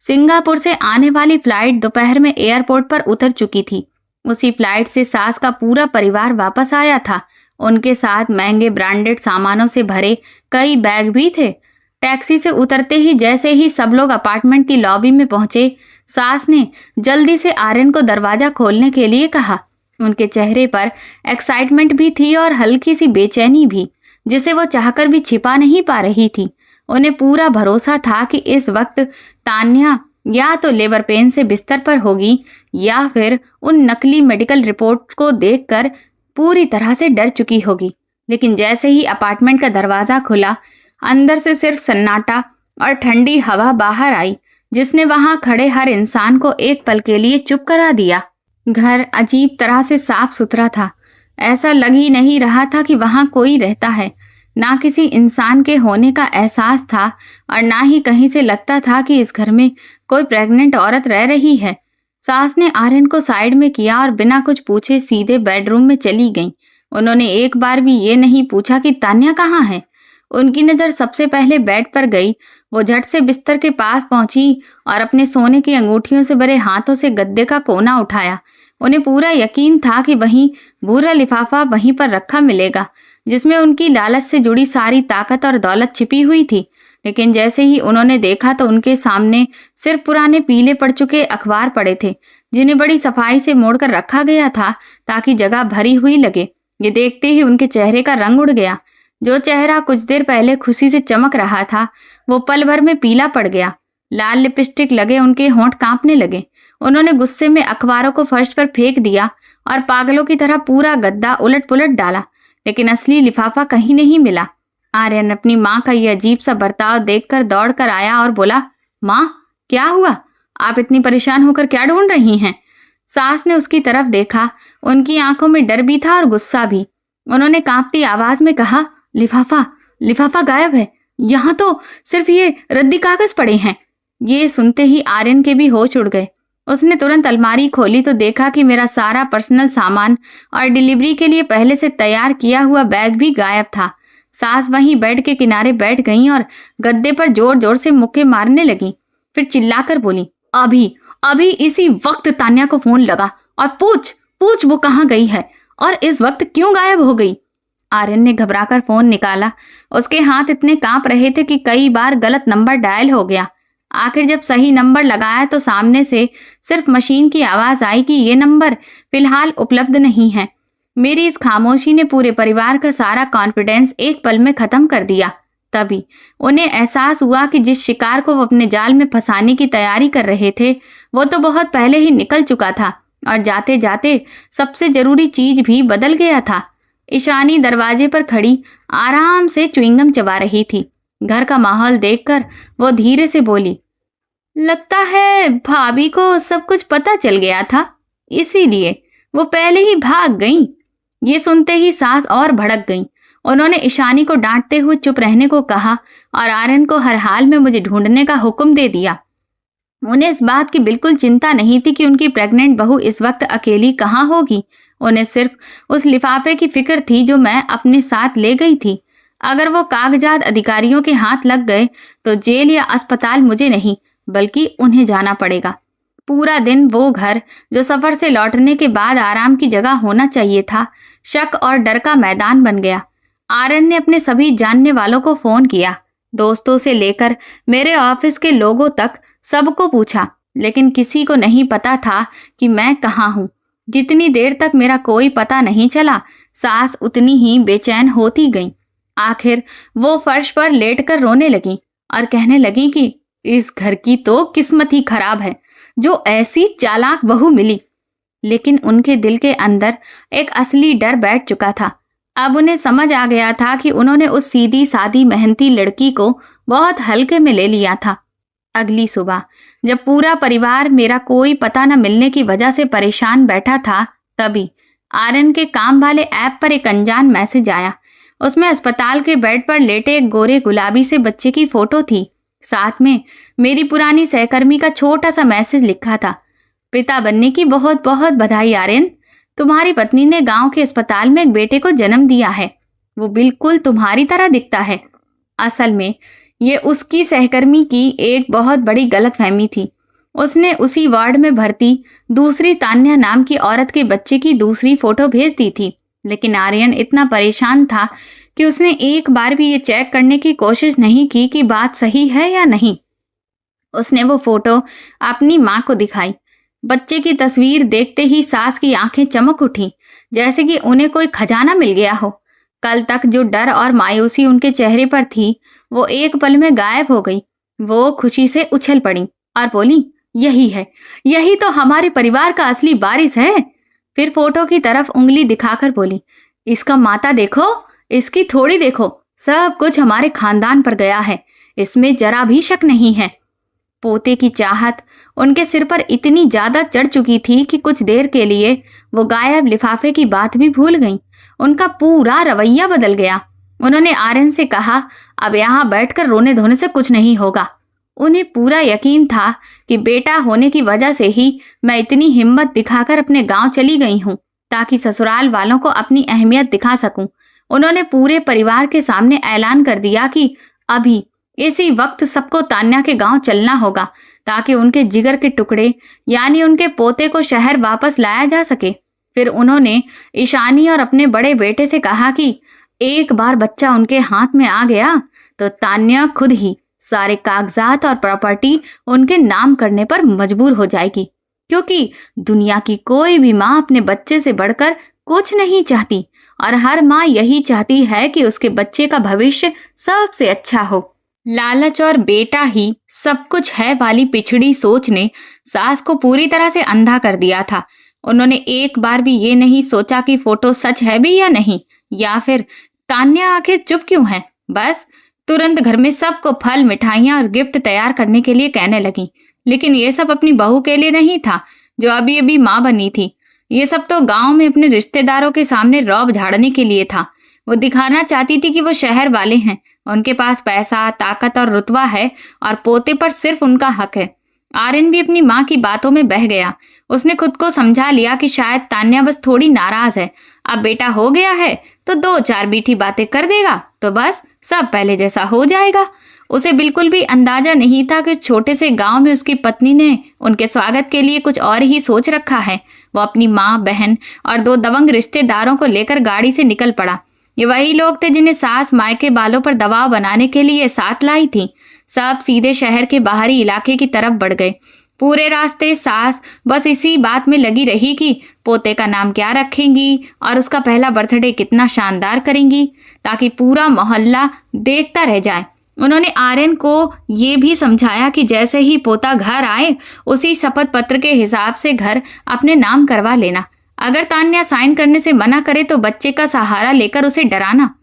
Speaker 1: सिंगापुर से आने वाली फ्लाइट दोपहर में एयरपोर्ट पर उतर चुकी थी। उसी फ्लाइट से सास का पूरा परिवार वापस आया था। उनके साथ महंगे ब्रांडेड सामानों से भरे कई बैग भी थे। टैक्सी से उतरते ही जैसे ही सब लोग अपार्टमेंट की लॉबी में पहुंचे, सास ने जल्दी से आर्यन को दरवाजा खोलने के लिए कहा। उनके चेहरे पर एक्साइटमेंट भी थी और हल्की सी बेचैनी भी, जिसे वो चाहकर भी छिपा नहीं पा रही थी। उन्हें पूरा भरोसा था कि इस वक्त तान्या या तो लेबर पेन से बिस्तर पर होगी या फिर उन नकली मेडिकल रिपोर्ट को देखकर पूरी तरह से डर चुकी होगी। लेकिन जैसे ही अपार्टमेंट का दरवाजा खुला, अंदर से सिर्फ सन्नाटा और ठंडी हवा बाहर आई, जिसने वहां खड़े हर इंसान को एक पल के लिए चुप करा दिया। घर अजीब तरह से साफ सुथरा था। ऐसा लग ही नहीं रहा था कि वहां कोई रहता है। ना किसी इंसान के होने का एहसास था और ना ही कहीं से लगता था कि इस घर में कोई प्रेग्नेंट औरत रह रही है। सास ने आर्यन को साइड में किया और बिना कुछ पूछे सीधे बेडरूम में चली गईं। उन्होंने एक बार भी ये नहीं पूछा कि तान्या कहाँ है। उनकी नजर सबसे पहले बेड पर गई। वो झट से बिस्तर के पास पहुंची और अपने सोने की अंगूठियों से भरे हाथों से गद्दे का कोना उठाया। उन्हें पूरा यकीन था कि वहीं भूरा लिफाफा वहीं पर रखा मिलेगा, जिसमें उनकी लालच से जुड़ी सारी ताकत और दौलत छिपी हुई थी। लेकिन जैसे ही उन्होंने देखा तो उनके सामने सिर्फ पुराने पीले पड़ चुके अखबार पड़े थे, जिन्हें बड़ी सफाई से मोड़कर रखा गया था ताकि जगह भरी हुई लगे। ये देखते ही उनके चेहरे का रंग उड़ गया। जो चेहरा कुछ देर पहले खुशी से चमक रहा था, वो पल भर में पीला पड़ गया। लाल लिपस्टिक लगे उनके होंठ कांपने लगे। उन्होंने गुस्से में अखबारों को फर्श पर फेंक दिया और पागलों की तरह पूरा गद्दा उलट पुलट डाला, लेकिन असली लिफाफा कहीं नहीं मिला। आर्यन अपनी माँ का यह अजीब सा बर्ताव देखकर दौड़ कर आया और बोला, माँ क्या हुआ? आप इतनी परेशान होकर क्या ढूंढ रही हैं? सास ने उसकी तरफ देखा। उनकी आंखों में डर भी था और गुस्सा भी। उन्होंने कांपती आवाज में कहा, लिफाफा लिफाफा गायब है। यहाँ तो सिर्फ ये रद्दी कागज पड़े हैं। ये सुनते ही आर्यन के भी होश उड़ गए। उसने तुरंत अलमारी खोली तो देखा कि मेरा सारा पर्सनल सामान और डिलीवरी के लिए पहले से तैयार किया हुआ बैग भी गायब था। सास वहीं बेड के किनारे बैठ गईं और गद्दे पर जोर जोर से मुक्के मारने लगी। फिर चिल्लाकर बोली, अभी अभी इसी वक्त तान्या को फोन लगा और पूछ पूछ वो कहाँ गई है और इस वक्त क्यों गायब हो गई। आर्यन ने घबराकर फोन निकाला। उसके हाथ इतने कांप रहे थे कि कई बार गलत नंबर डायल हो गया। आखिर जब सही नंबर लगाया तो सामने से सिर्फ मशीन की आवाज आई कि ये नंबर फिलहाल उपलब्ध नहीं है। मेरी इस खामोशी ने पूरे परिवार का सारा कॉन्फिडेंस एक पल में खत्म कर दिया। तभी उन्हें एहसास हुआ कि जिस शिकार को वो अपने जाल में फंसाने की तैयारी कर रहे थे, वो तो बहुत पहले ही निकल चुका था और जाते जाते सबसे जरूरी चीज भी बदल गया था। ईशानी दरवाजे पर खड़ी आराम से च्युइंगम चबा रही थी। घर का माहौल देखकर वो धीरे से बोली, लगता है भाभी को सब कुछ पता चल गया था, इसीलिए वो पहले ही भाग गईं। ये सुनते ही सास और भड़क गईं। उन्होंने ईशानी को डांटते हुए चुप रहने को कहा और आर्यन को हर हाल में मुझे ढूंढने का हुक्म दे दिया। उन्हें इस बात की बिल्कुल चिंता नहीं थी कि उनकी प्रेग्नेंट बहू इस वक्त अकेली कहाँ होगी। उन्हें सिर्फ उस लिफाफे की फिक्र थी जो मैं अपने साथ ले गई थी। अगर वो कागजात अधिकारियों के हाथ लग गए तो जेल या अस्पताल मुझे नहीं बल्कि उन्हें जाना पड़ेगा। पूरा दिन वो घर जो सफर से लौटने के बाद आराम की जगह होना चाहिए था, शक और डर का मैदान बन गया। आर्यन ने अपने सभी जानने वालों को फोन किया, दोस्तों से लेकर मेरे ऑफिस के लोगों तक सबको पूछा, लेकिन किसी को नहीं पता था कि मैं कहाँ हूँ। जितनी देर तक मेरा कोई पता नहीं चला, सास उतनी ही बेचैन होती गई। आखिर वो फर्श पर लेटकर रोने लगी और कहने लगी कि इस घर की तो किस्मत ही खराब है जो ऐसी चालाक बहू मिली। लेकिन उनके दिल के अंदर एक असली डर बैठ चुका था। अब उन्हें समझ आ गया था कि उन्होंने उस सीधी सादी मेहनती लड़की को बहुत हल्के में ले लिया था। अगली सुबह जब पूरा परिवार मेरा कोई पता न मिलने की वजह से परेशान बैठा था, तभी आर्यन के काम वाले ऐप पर एक अनजान मैसेज आया। उसमें अस्पताल के बेड पर लेटे एक गोरे गुलाबी से बच्चे की फोटो थी। साथ में मेरी पुरानी सहकर्मी का छोटा सा मैसेज लिखा था, पिता बनने की बहुत बहुत बधाई आर्यन। तुम्हारी पत्नी ने गांव के अस्पताल में एक बेटे को जन्म दिया है। वो बिल्कुल तुम्हारी तरह दिखता है। असल में ये उसकी सहकर्मी की एक बहुत बड़ी गलतफहमी थी। उसने उसी वार्ड में भर्ती दूसरी तान्या नाम की औरत के बच्चे की दूसरी फोटो भेज दी थी, लेकिन आर्यन इतना परेशान था कि उसने एक बार भी ये चेक करने की कोशिश नहीं की कि बात सही है या नहीं। उसने वो फोटो अपनी माँ को दिखाई। बच्चे की तस्वीर देखते ही सास की आंखें चमक उठी, जैसे कि उन्हें कोई खजाना मिल गया हो। कल तक जो डर और मायूसी उनके चेहरे पर थी, वो एक पल में गायब हो गई। वो खुशी से उछल पड़ी और बोली, यही है, यही तो हमारे परिवार का असली वारिस है। फिर फोटो की तरफ उंगली दिखाकर बोली, इसका माथा देखो, इसकी थोड़ी देखो, सब कुछ हमारे खानदान पर गया है, इसमें जरा भी शक नहीं है। पोते की चाहत उनके सिर पर इतनी ज्यादा चढ़ चुकी थी कि कुछ देर के लिए वो गायब लिफाफे की बात भी भूल गईं। उनका पूरा रवैया बदल गया। उन्होंने आर्यन से कहा, अब यहाँ बैठकर रोने धोने से कुछ नहीं होगा। उन्हें पूरा यकीन था कि बेटा होने की वजह से ही मैं इतनी हिम्मत दिखाकर अपने गांव चली गई हूँ, ताकि ससुराल वालों को अपनी अहमियत दिखा सकूं। उन्होंने पूरे परिवार के सामने ऐलान कर दिया कि अभी इसी वक्त सबको तान्या के गांव चलना होगा, ताकि उनके जिगर के टुकड़े यानी उनके पोते को शहर वापस लाया जा सके। फिर उन्होंने ईशानी और अपने बड़े बेटे से कहा कि एक बार बच्चा उनके हाथ में आ गया तो तान्या खुद ही सारे कागजात और प्रॉपर्टी उनके नाम करने पर मजबूर हो जाएगी, क्योंकि दुनिया की कोई भी माँ अपने बच्चे से बढ़कर कुछ नहीं चाहती, और हर माँ यही चाहती है कि उसके बच्चे का भविष्य सबसे अच्छा हो। लालच और बेटा ही सब कुछ है वाली पिछड़ी सोच ने सास को पूरी तरह से अंधा कर दिया था। उन्होंने एक बार भी ये नहीं सोचा कि फोटो सच है भी या नहीं, या फिर तान्या आखिर चुप क्यों है। बस तुरंत घर में सबको फल, मिठाइयाँ और गिफ्ट तैयार करने के लिए कहने लगी। लेकिन ये सब अपनी बहू के लिए नहीं था, जो अभी अभी माँ बनी थी। ये सब तो गांव में अपने रिश्तेदारों के सामने रौब झाड़ने के लिए था। वो दिखाना चाहती थी कि वो शहर वाले हैं, उनके पास पैसा, ताकत और रुतबा है, और पोते पर सिर्फ उनका हक है। आर्यन भी अपनी माँ की बातों में बह गया। उसने खुद को समझा लिया कि शायद तान्या बस थोड़ी नाराज है। अब बेटा हो गया है तो 2-4 मीठी बातें कर देगा तो बस सब पहले जैसा हो जाएगा। उसे बिल्कुल भी अंदाजा नहीं था कि छोटे से गांव में उसकी पत्नी ने उनके स्वागत के लिए कुछ और ही सोच रखा है। वो अपनी माँ, बहन और 2 दबंग रिश्तेदारों को लेकर गाड़ी से निकल पड़ा। ये वही लोग थे जिन्हें सास मायके बालों पर दबाव बनाने के लिए साथ लाई थी। सब सीधे शहर के बाहरी इलाके की तरफ बढ़ गए। पूरे रास्ते सास बस इसी बात में लगी रही कि पोते का नाम क्या रखेंगी और उसका पहला बर्थडे कितना शानदार करेंगी, ताकि पूरा मोहल्ला देखता रह जाए। उन्होंने आर्यन को ये भी समझाया कि जैसे ही पोता घर आए उसी शपथ पत्र के हिसाब से घर अपने नाम करवा लेना। अगर तान्या साइन करने से मना करे तो बच्चे का सहारा लेकर उसे डराना।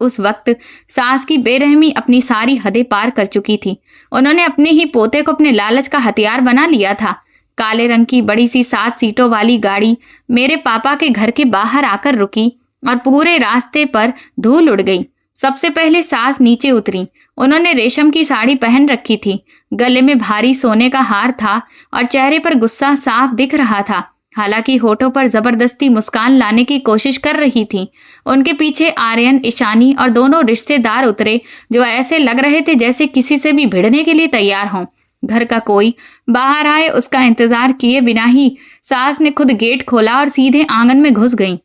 Speaker 1: उस वक्त सास की बेरहमी अपनी सारी हदें पार कर चुकी थी। उन्होंने अपने ही पोते को अपने लालच का हथियार बना लिया था। काले रंग की बड़ी सी 7 सीटों वाली गाड़ी मेरे पापा के घर के बाहर आकर रुकी और पूरे रास्ते पर धूल उड़ गई। सबसे पहले सास नीचे उतरी। उन्होंने रेशम की साड़ी पहन रखी थी, गले में भारी सोने का हार था और चेहरे पर गुस्सा साफ दिख रहा था। हालांकि होठों पर जबरदस्ती मुस्कान लाने की कोशिश कर रही थी। उनके पीछे आर्यन, ईशानी और दोनों रिश्तेदार उतरे, जो ऐसे लग रहे थे जैसे किसी से भी भिड़ने के लिए तैयार हों। घर का कोई बाहर आए उसका इंतजार किए बिना ही सास ने खुद गेट खोला और सीधे आंगन में घुस गई।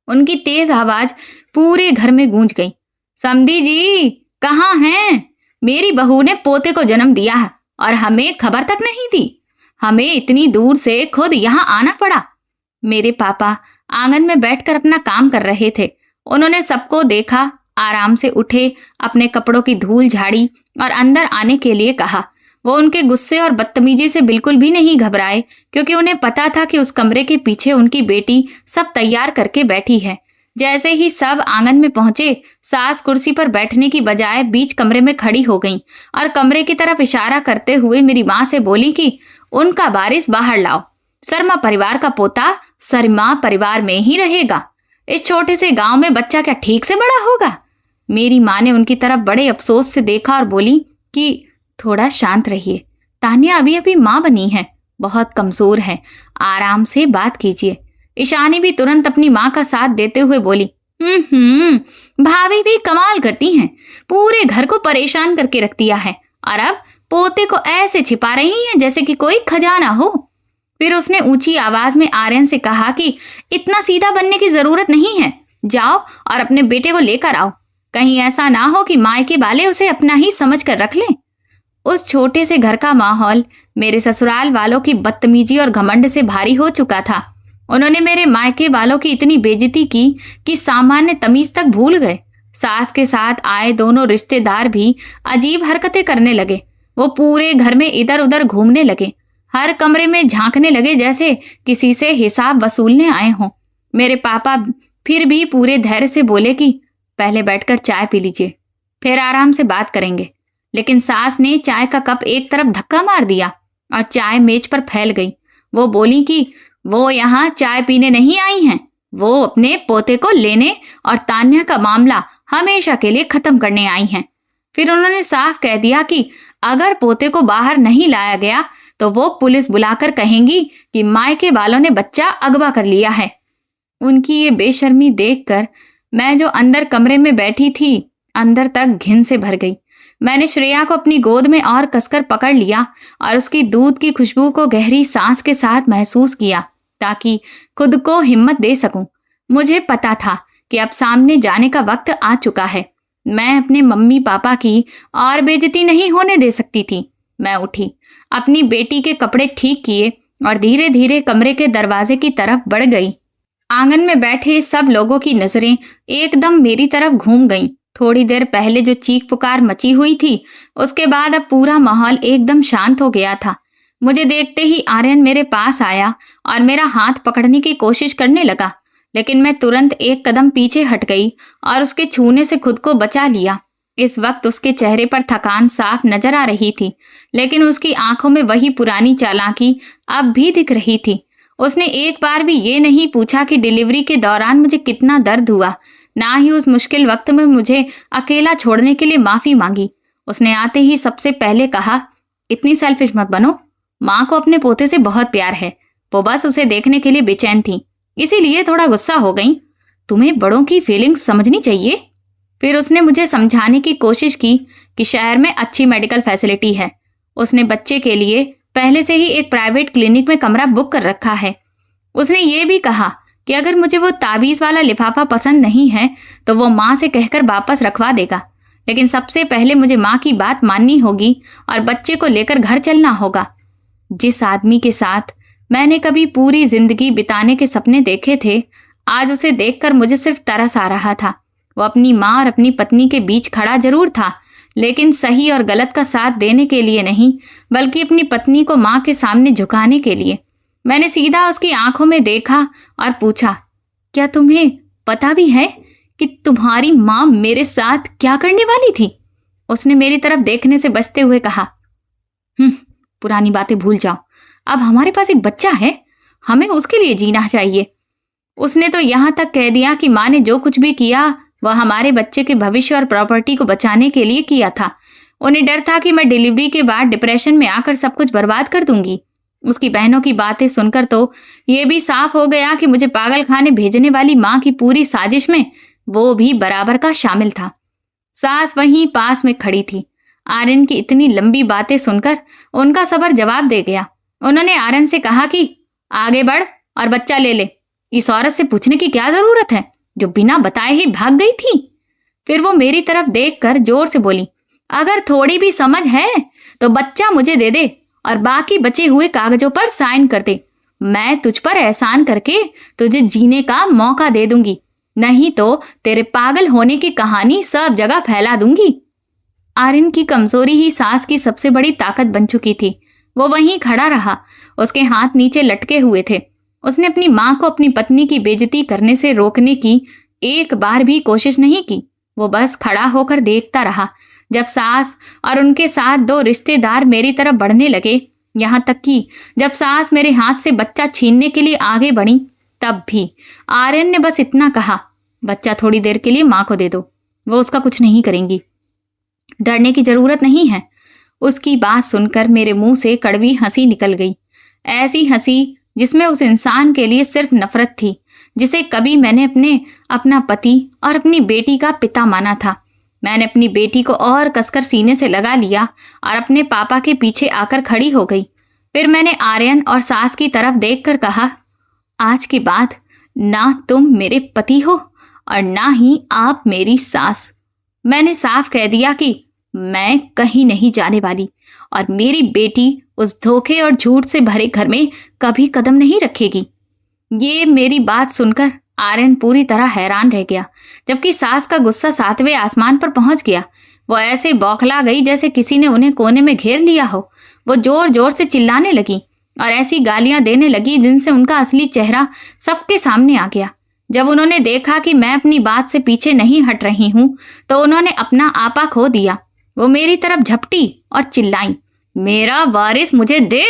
Speaker 1: उनकी तेज आवाज पूरे घर में गूंज गई। समधी जी कहाँ हैं? मेरी बहू ने पोते को जन्म दिया है और हमें खबर तक नहीं दी। हमें इतनी दूर से खुद यहाँ आना पड़ा। मेरे पापा आंगन में बैठकर अपना काम कर रहे थे। उन्होंने सबको देखा, आराम से उठे, अपने कपड़ों की धूल झाड़ी और अंदर आने के लिए कहा। वो उनके गुस्से और बदतमीजी से बिल्कुल भी नहीं घबराए, क्योंकि उन्हें पता था कि उस कमरे के पीछे उनकी बेटी सब तैयार करके बैठी है। जैसे ही सब आंगन में पहुंचे, सास कुर्सी पर बैठने की बजाय बीच कमरे में खड़ी हो गईं और कमरे की तरफ इशारा करते हुए मेरी माँ से बोली कि उनका वारिस बाहर लाओ। शर्मा परिवार का पोता शर्मा परिवार में ही रहेगा। इस छोटे से गांव में बच्चा क्या ठीक से बड़ा होगा? मेरी माँ ने उनकी तरफ बड़े अफसोस से देखा और बोली कि थोड़ा शांत रहिए, तान्या अभी अभी माँ बनी है, बहुत कमजोर है, आराम से बात कीजिए। ईशानी भी तुरंत अपनी माँ का साथ देते हुए बोली, भाभी भी कमाल करती हैं, पूरे घर को परेशान करके रख दिया है और अब पोते को ऐसे छिपा रही हैं जैसे कि कोई खजाना हो। फिर उसने ऊंची आवाज में आर्यन से कहा कि इतना सीधा बनने की जरूरत नहीं है, जाओ और अपने बेटे को लेकर आओ, कहीं ऐसा ना हो कि मायके वाले उसे अपना ही समझ कर रख लें। उस छोटे से घर का माहौल मेरे ससुराल वालों की बदतमीजी और घमंड से भारी हो चुका था। उन्होंने मेरे मायके वालों की इतनी बेइज्जती की कि सामान्य तमीज तक भूल गए। सास के साथ आए दोनों रिश्तेदार भी अजीब हरकतें करने लगे। वो पूरे घर में इधर उधर घूमने लगे, हर कमरे में झांकने लगे जैसे किसी से हिसाब वसूलने आए हों। मेरे पापा फिर भी पूरे धैर्य से बोले कि पहले बैठकर चाय पी लीजिए, फिर आराम से बात करेंगे। लेकिन सास ने चाय का कप एक तरफ धक्का मार दिया और चाय मेज पर फैल गई। वो बोली कि वो यहाँ चाय पीने नहीं आई हैं, वो अपने पोते को लेने और तान्या का मामला हमेशा के लिए खत्म करने आई हैं। फिर उन्होंने साफ कह दिया कि अगर पोते को बाहर नहीं लाया गया तो वो पुलिस बुलाकर कहेंगी कि मायके वालों ने बच्चा अगवा कर लिया है। उनकी ये बेशर्मी देखकर मैं जो अंदर कमरे में बैठी थी अंदर तक घिन से भर गई। मैंने श्रेया को अपनी गोद में और कसकर पकड़ लिया और उसकी दूध की खुशबू को गहरी सांस के साथ महसूस किया ताकि खुद को हिम्मत दे सकूं। मुझे पता था कि अब सामने जाने का वक्त आ चुका है। मैं अपने मम्मी पापा की और बेइज्जती नहीं होने दे सकती थी। मैं उठी, अपनी बेटी के कपड़े ठीक किए और धीरे धीरे कमरे के दरवाजे की तरफ बढ़ गई। आंगन में बैठे सब लोगों की नजरें एकदम मेरी तरफ घूम गईं। थोड़ी देर पहले जो चीख पुकार मची हुई थी, उसके बाद अब पूरा माहौल एकदम शांत हो गया था। मुझे देखते ही आर्यन मेरे पास आया और मेरा हाथ पकड़ने की कोशिश करने लगा, लेकिन मैं तुरंत एक कदम पीछे हट गई और उसके छूने से खुद को बचा लिया। इस वक्त उसके चेहरे पर थकान साफ नजर आ रही थी, लेकिन उसकी आंखों में वही पुरानी चालाकी अब भी दिख रही थी। उसने एक बार भी ये नहीं पूछा कि डिलीवरी के दौरान मुझे कितना दर्द हुआ, ना ही उस मुश्किल वक्त में मुझे अकेला छोड़ने के लिए माफी मांगी। उसने आते ही सबसे पहले कहा, इतनी सेल्फिश मत बनो, माँ को अपने पोते से बहुत प्यार है, वो बस उसे देखने के लिए बेचैन थी, इसीलिए थोड़ा गुस्सा हो गई। तुम्हें बड़ों की फीलिंग्स समझनी चाहिए। फिर उसने मुझे समझाने की कोशिश की कि शहर में अच्छी मेडिकल फैसिलिटी है। उसने बच्चे के लिए पहले से ही एक प्राइवेट क्लिनिक में कमरा बुक कर रखा है। उसने ये भी कहा कि अगर मुझे वो ताबीज वाला लिफाफा पसंद नहीं है तो वो माँ से कहकर वापस रखवा देगा, लेकिन सबसे पहले मुझे माँ की बात माननी होगी और बच्चे को लेकर घर चलना होगा। जिस आदमी के साथ मैंने कभी पूरी जिंदगी बिताने के सपने देखे थे, आज उसे देखकर मुझे सिर्फ तरस आ रहा था। वो अपनी माँ और अपनी पत्नी के बीच खड़ा जरूर था, लेकिन सही और गलत का साथ देने के लिए नहीं, बल्कि अपनी पत्नी को माँ के सामने झुकाने के लिए। मैंने सीधा उसकी आंखों में देखा और पूछा, क्या तुम्हें पता भी है कि तुम्हारी माँ मेरे साथ क्या करने वाली थी? उसने मेरी तरफ देखने से बचते हुए कहा, पुरानी बातें भूल जाओ, अब हमारे पास एक बच्चा है, हमें उसके लिए जीना चाहिए। उसने तो यहाँ तक कह दिया कि माँ ने जो कुछ भी किया वह हमारे बच्चे के भविष्य और प्रॉपर्टी को बचाने के लिए किया था। उन्हें डर था कि मैं डिलीवरी के बाद डिप्रेशन में आकर सब कुछ बर्बाद कर दूंगी। उसकी बहनों की बातें सुनकर तो ये भी साफ हो गया कि मुझे पागल खाने भेजने वाली माँ की पूरी साजिश में वो भी बराबर का शामिल था। सास वहीं पास में खड़ी थी। आर्यन की इतनी लंबी बातें सुनकर उनका सबर जवाब दे गया। उन्होंने आर्यन से कहा कि आगे बढ़ और बच्चा ले ले। इस औरत से पूछने की क्या जरूरत है जो बिना बताए ही भाग गई थी। फिर वो मेरी तरफ देखकर जोर से बोली, अगर थोड़ी भी समझ है तो बच्चा मुझे दे दे और बाकी बचे हुए कागजों पर साइन कर दे। मैं तुझ पर एहसान करके तुझे जीने का मौका दे दूंगी, नहीं तो तेरे पागल होने की कहानी सब जगह फैला दूंगी। आर्यन की कमजोरी ही सास की सबसे बड़ी ताकत बन चुकी थी। वो वहीं खड़ा रहा, उसके हाथ नीचे लटके हुए थे। उसने अपनी माँ को अपनी पत्नी की बेइज्जती करने से रोकने की एक बार भी कोशिश नहीं की। वो बस खड़ा होकर देखता रहा जब सास और उनके साथ दो रिश्तेदार मेरी तरफ बढ़ने लगे। यहाँ तक कि जब सास मेरे हाथ से बच्चा छीनने के लिए आगे बढ़ी तब भी आर्यन ने बस इतना कहा, बच्चा थोड़ी देर के लिए माँ को दे दो, वो उसका कुछ नहीं करेंगी, डरने की जरूरत नहीं है। उसकी बात सुनकर मेरे मुंह से कड़वी हंसी निकल गई, ऐसी हंसी जिसमें उस इंसान के लिए सिर्फ नफरत थी जिसे कभी मैंने अपना पति और अपनी बेटी का पिता माना था। मैंने अपनी बेटी को और कसकर सीने से लगा लिया और अपने पापा के पीछे आकर खड़ी हो गई। फिर मैंने आर्यन और सास की तरफ देखकर कहा, आज के बाद ना तुम मेरे पति हो और ना ही आप मेरी सास। मैंने साफ कह दिया कि मैं कहीं नहीं जाने वाली और मेरी बेटी उस धोखे और झूठ से भरे घर में कभी कदम नहीं रखेगी। ये मेरी बात सुनकर आर्यन पूरी तरह हैरान रह गया, जबकि सास का गुस्सा 7वें आसमान पर पहुंच गया। वो ऐसे बौखला गई जैसे किसी ने उन्हें कोने में घेर लिया हो। वो जोर जोर से चिल्लाने लगी और ऐसी गालियां देने लगी जिनसे उनका असली चेहरा सबके सामने आ गया। जब उन्होंने देखा कि मैं अपनी बात से पीछे नहीं हट रही हूं तो उन्होंने अपना आपा खो दिया। वो मेरी तरफ झपटी और चिल्लाई, मेरा वारिस मुझे दे।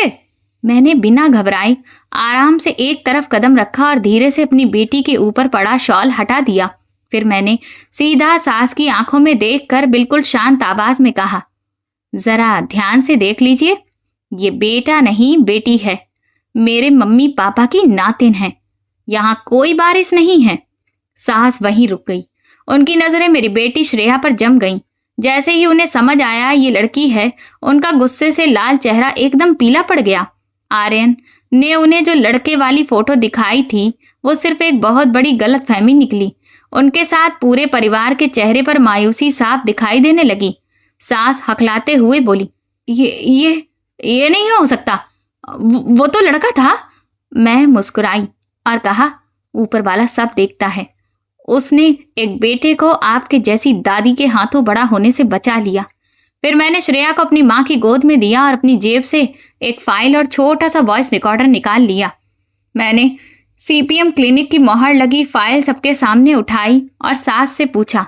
Speaker 1: मैंने बिना घबराए आराम से एक तरफ कदम रखा और धीरे से अपनी बेटी के ऊपर पड़ा शॉल हटा दिया। फिर मैंने सीधा सास की आंखों में देखकर बिल्कुल शांत आवाज में कहा, जरा ध्यान से देख लीजिए, ये बेटा नहीं बेटी है, मेरे मम्मी पापा की नातिन है, यहां कोई वारिस नहीं है। सास वहीं रुक गई। उनकी नजरें मेरी बेटी श्रेया पर जम गईं। जैसे ही उन्हें समझ आया ये लड़की है, उनका गुस्से से लाल चेहरा एकदम पीला पड़ गया। आर्यन ने उन्हें जो लड़के वाली फोटो दिखाई थी वो सिर्फ एक बहुत बड़ी गलतफहमी निकली। उनके साथ पूरे परिवार के चेहरे पर मायूसी साफ दिखाई देने लगी। सास हकलाते हुए बोली, ये नहीं हो सकता, वो तो लड़का था। मैं मुस्कुराई और कहा, ऊपर वाला सब देखता है, उसने एक बेटे को आपके जैसी दादी के हाथों बड़ा होने से बचा लिया। फिर मैंने श्रेया को अपनी माँ की गोद में दिया और अपनी जेब से एक फाइल और छोटा सा वॉइस रिकॉर्डर निकाल लिया। मैंने सीपीएम क्लिनिक की मोहर लगी फाइल सबके सामने उठाई और सास से पूछा,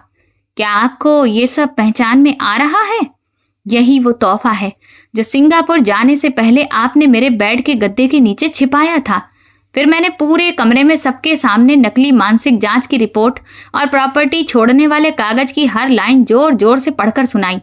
Speaker 1: क्या आपको ये सब पहचान में आ रहा है? यही वो तोहफा है जो सिंगापुर जाने से पहले आपने मेरे बेड के गद्दे के नीचे छिपाया था। फिर मैंने पूरे कमरे में सबके सामने नकली मानसिक जांच की रिपोर्ट और प्रॉपर्टी छोड़ने वाले कागज की हर लाइन जोर जोर से पढ़कर सुनाई।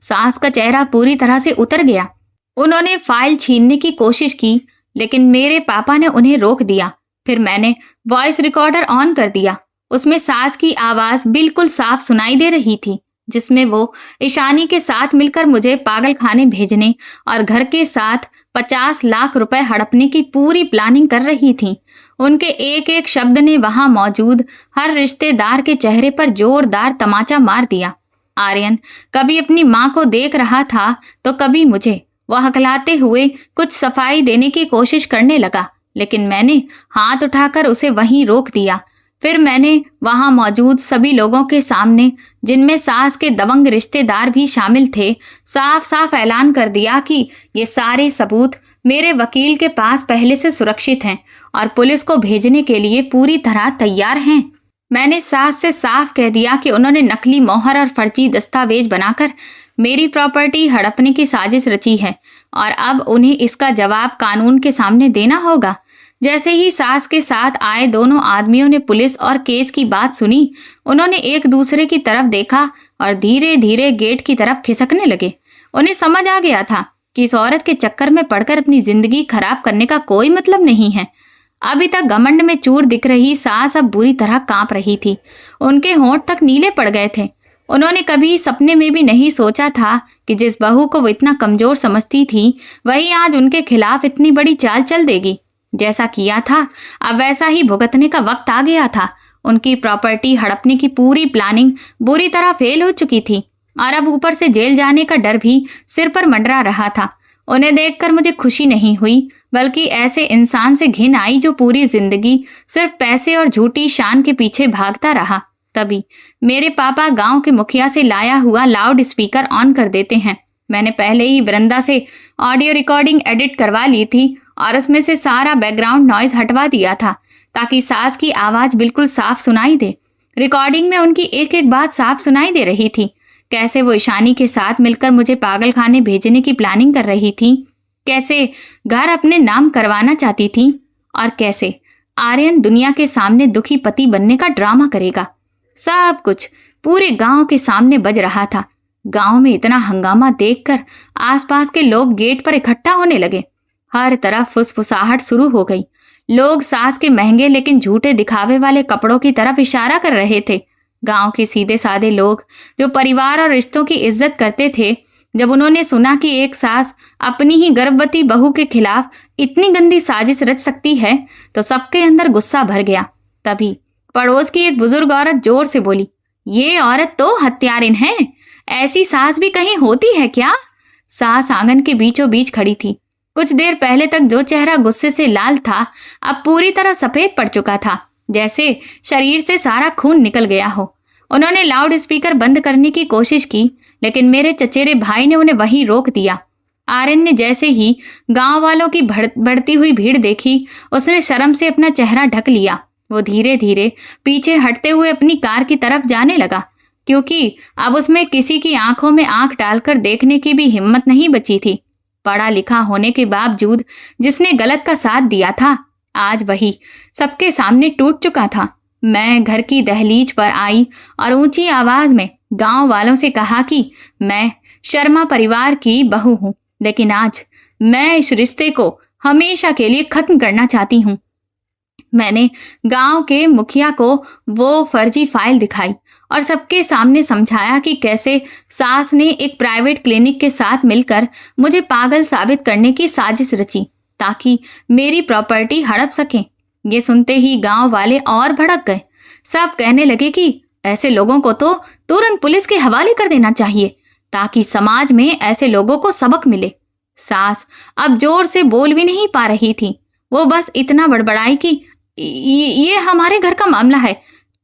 Speaker 1: सास का चेहरा पूरी तरह से उतर गया। उन्होंने फाइल छीनने की कोशिश की, लेकिन मेरे पापा ने उन्हें रोक दिया। फिर मैंने वॉइस रिकॉर्डर ऑन कर दिया। उसमें सास की आवाज बिल्कुल साफ सुनाई दे रही थी, जिसमें वो ईशानी के साथ मिलकर मुझे पागल खाने भेजने और घर के साथ 50 लाख रुपए हड़पने की पूरी प्लानिंग कर रही थी। उनके एक एक शब्द ने वहां मौजूद हर रिश्तेदार के चेहरे पर जोरदार तमाचा मार दिया। आर्यन कभी अपनी माँ को देख रहा था तो कभी मुझे। वह हकलाते हुए कुछ सफाई देने की कोशिश करने लगा, लेकिन मैंने हाथ उठाकर उसे वहीं रोक दिया। फिर मैंने वहां मौजूद सभी लोगों के सामने, जिनमें सास के दबंग रिश्तेदार भी शामिल थे, साफ साफ ऐलान कर दिया कि ये सारे सबूत मेरे वकील के पास पहले से सुरक्षित हैं और पुलिस को भेजने के लिए पूरी तरह तैयार हैं। मैंने सास से साफ कह दिया कि उन्होंने नकली मोहर और फर्जी दस्तावेज बनाकर मेरी प्रॉपर्टी हड़पने की साजिश रची है और अब उन्हें इसका जवाब कानून के सामने देना होगा। जैसे ही सास के साथ आए दोनों आदमियों ने पुलिस और केस की बात सुनी, उन्होंने एक दूसरे की तरफ देखा और धीरे धीरे गेट की तरफ खिसकने लगे। उन्हें समझ आ गया था कि इस औरत के चक्कर में पड़कर अपनी जिंदगी खराब करने का कोई मतलब नहीं है। अभी तक घमंड में चूर दिख रही सास अब बुरी तरह कांप रही थी। उनके होंठ तक नीले पड़ गए थे। उन्होंने कभी सपने में भी नहीं सोचा था कि जिस बहू को वो इतना कमजोर समझती थी, वही आज उनके खिलाफ इतनी बड़ी चाल चल देगी। जैसा किया था अब वैसा ही भुगतने का वक्त आ गया था। उनकी प्रॉपर्टी हड़पने की पूरी प्लानिंग बुरी तरह फेल हो चुकी थी और अब ऊपर से जेल जाने का डर भी सिर पर मंडरा रहा था। उन्हें देखकर मुझे खुशी नहीं हुई, बल्कि ऐसे इंसान से घिन आई जो पूरी जिंदगी सिर्फ पैसे और झूठी शान के पीछे भागता रहा। तभी मेरे पापा गांव के मुखिया से लाया हुआ लाउड स्पीकर ऑन कर देते हैं। मैंने पहले ही वरांडा से ऑडियो रिकॉर्डिंग एडिट करवा ली थी और उसमें से सारा बैकग्राउंड नॉइज हटवा दिया था ताकि सास की आवाज बिल्कुल साफ सुनाई दे। रिकॉर्डिंग में उनकी एक एक बात साफ सुनाई दे रही थी। कैसे वो ईशानी के साथ मिलकर मुझे पागल खाने भेजने की प्लानिंग कर रही थी, कैसे घर अपने नाम करवाना चाहती थी और कैसे आर्यन दुनिया के सामने दुखी पति बनने का ड्रामा करेगा। सब कुछ पूरे गांव के सामने बज रहा था। गांव में इतना हंगामा देखकर आसपास के लोग गेट पर इकट्ठा होने लगे। हर तरफ फुसफुसाहट शुरू हो गई। लोग सास के महंगे लेकिन झूठे दिखावे वाले कपड़ों की तरफ इशारा कर रहे थे। गांव के सीधे साधे लोग जो परिवार और रिश्तों की इज्जत करते थे, जब उन्होंने सुना कि एक सास अपनी ही गर्भवती बहू के खिलाफ इतनी गंदी साजिश रच सकती है, तो सबके अंदर गुस्सा भर गया। तभी पड़ोस की एक बुजुर्ग औरत जोर से बोली, ये औरत तो हत्यारिन है, ऐसी सास भी कहीं होती है क्या? सास आंगन के बीचों बीच खड़ी थी। कुछ देर पहले तक जो चेहरा गुस्से से लाल था, अब पूरी तरह सफेद पड़ चुका था, जैसे शरीर से सारा खून निकल गया हो। उन्होंने लाउड स्पीकर बंद करने की कोशिश की, लेकिन मेरे चचेरे भाई ने उन्हें वहीं रोक दिया। आर्यन ने जैसे ही गांव वालों की बढ़ती हुई भीड़ देखी, उसने शर्म से अपना चेहरा ढक लिया। वो धीरे धीरे पीछे हटते हुए अपनी कार की तरफ जाने लगा, क्योंकि अब उसमें किसी की आंखों में आंख डालकर देखने की भी हिम्मत नहीं बची थी। पढ़ा लिखा होने के बावजूद जिसने गलत का साथ दिया था, आज वही सबके सामने टूट चुका था। मैं घर की दहलीज पर आई और ऊंची आवाज में गांव वालों से कहा कि मैं शर्मा परिवार की बहू हूं, लेकिन आज मैं इस रिश्ते को हमेशा के लिए खत्म करना चाहती हूं। मैंने गांव के मुखिया को वो फर्जी फाइल दिखाई और सबके सामने समझाया कि कैसे सास ने एक प्राइवेट क्लिनिक के साथ मिलकर मुझे पागल साबित करने की साजिश रची ताकि मेरी प्रॉपर्टी हड़प सके। ये सुनते ही गांव वाले और भड़क गए। सब कहने लगे कि ऐसे लोगों को तो तुरंत पुलिस के हवाले कर देना चाहिए ताकि समाज में ऐसे लोगों को सबक मिले। सास अब जोर से बोल भी नहीं पा रही थी। वो बस इतना बड़बड़ाई कि ये हमारे घर का मामला है,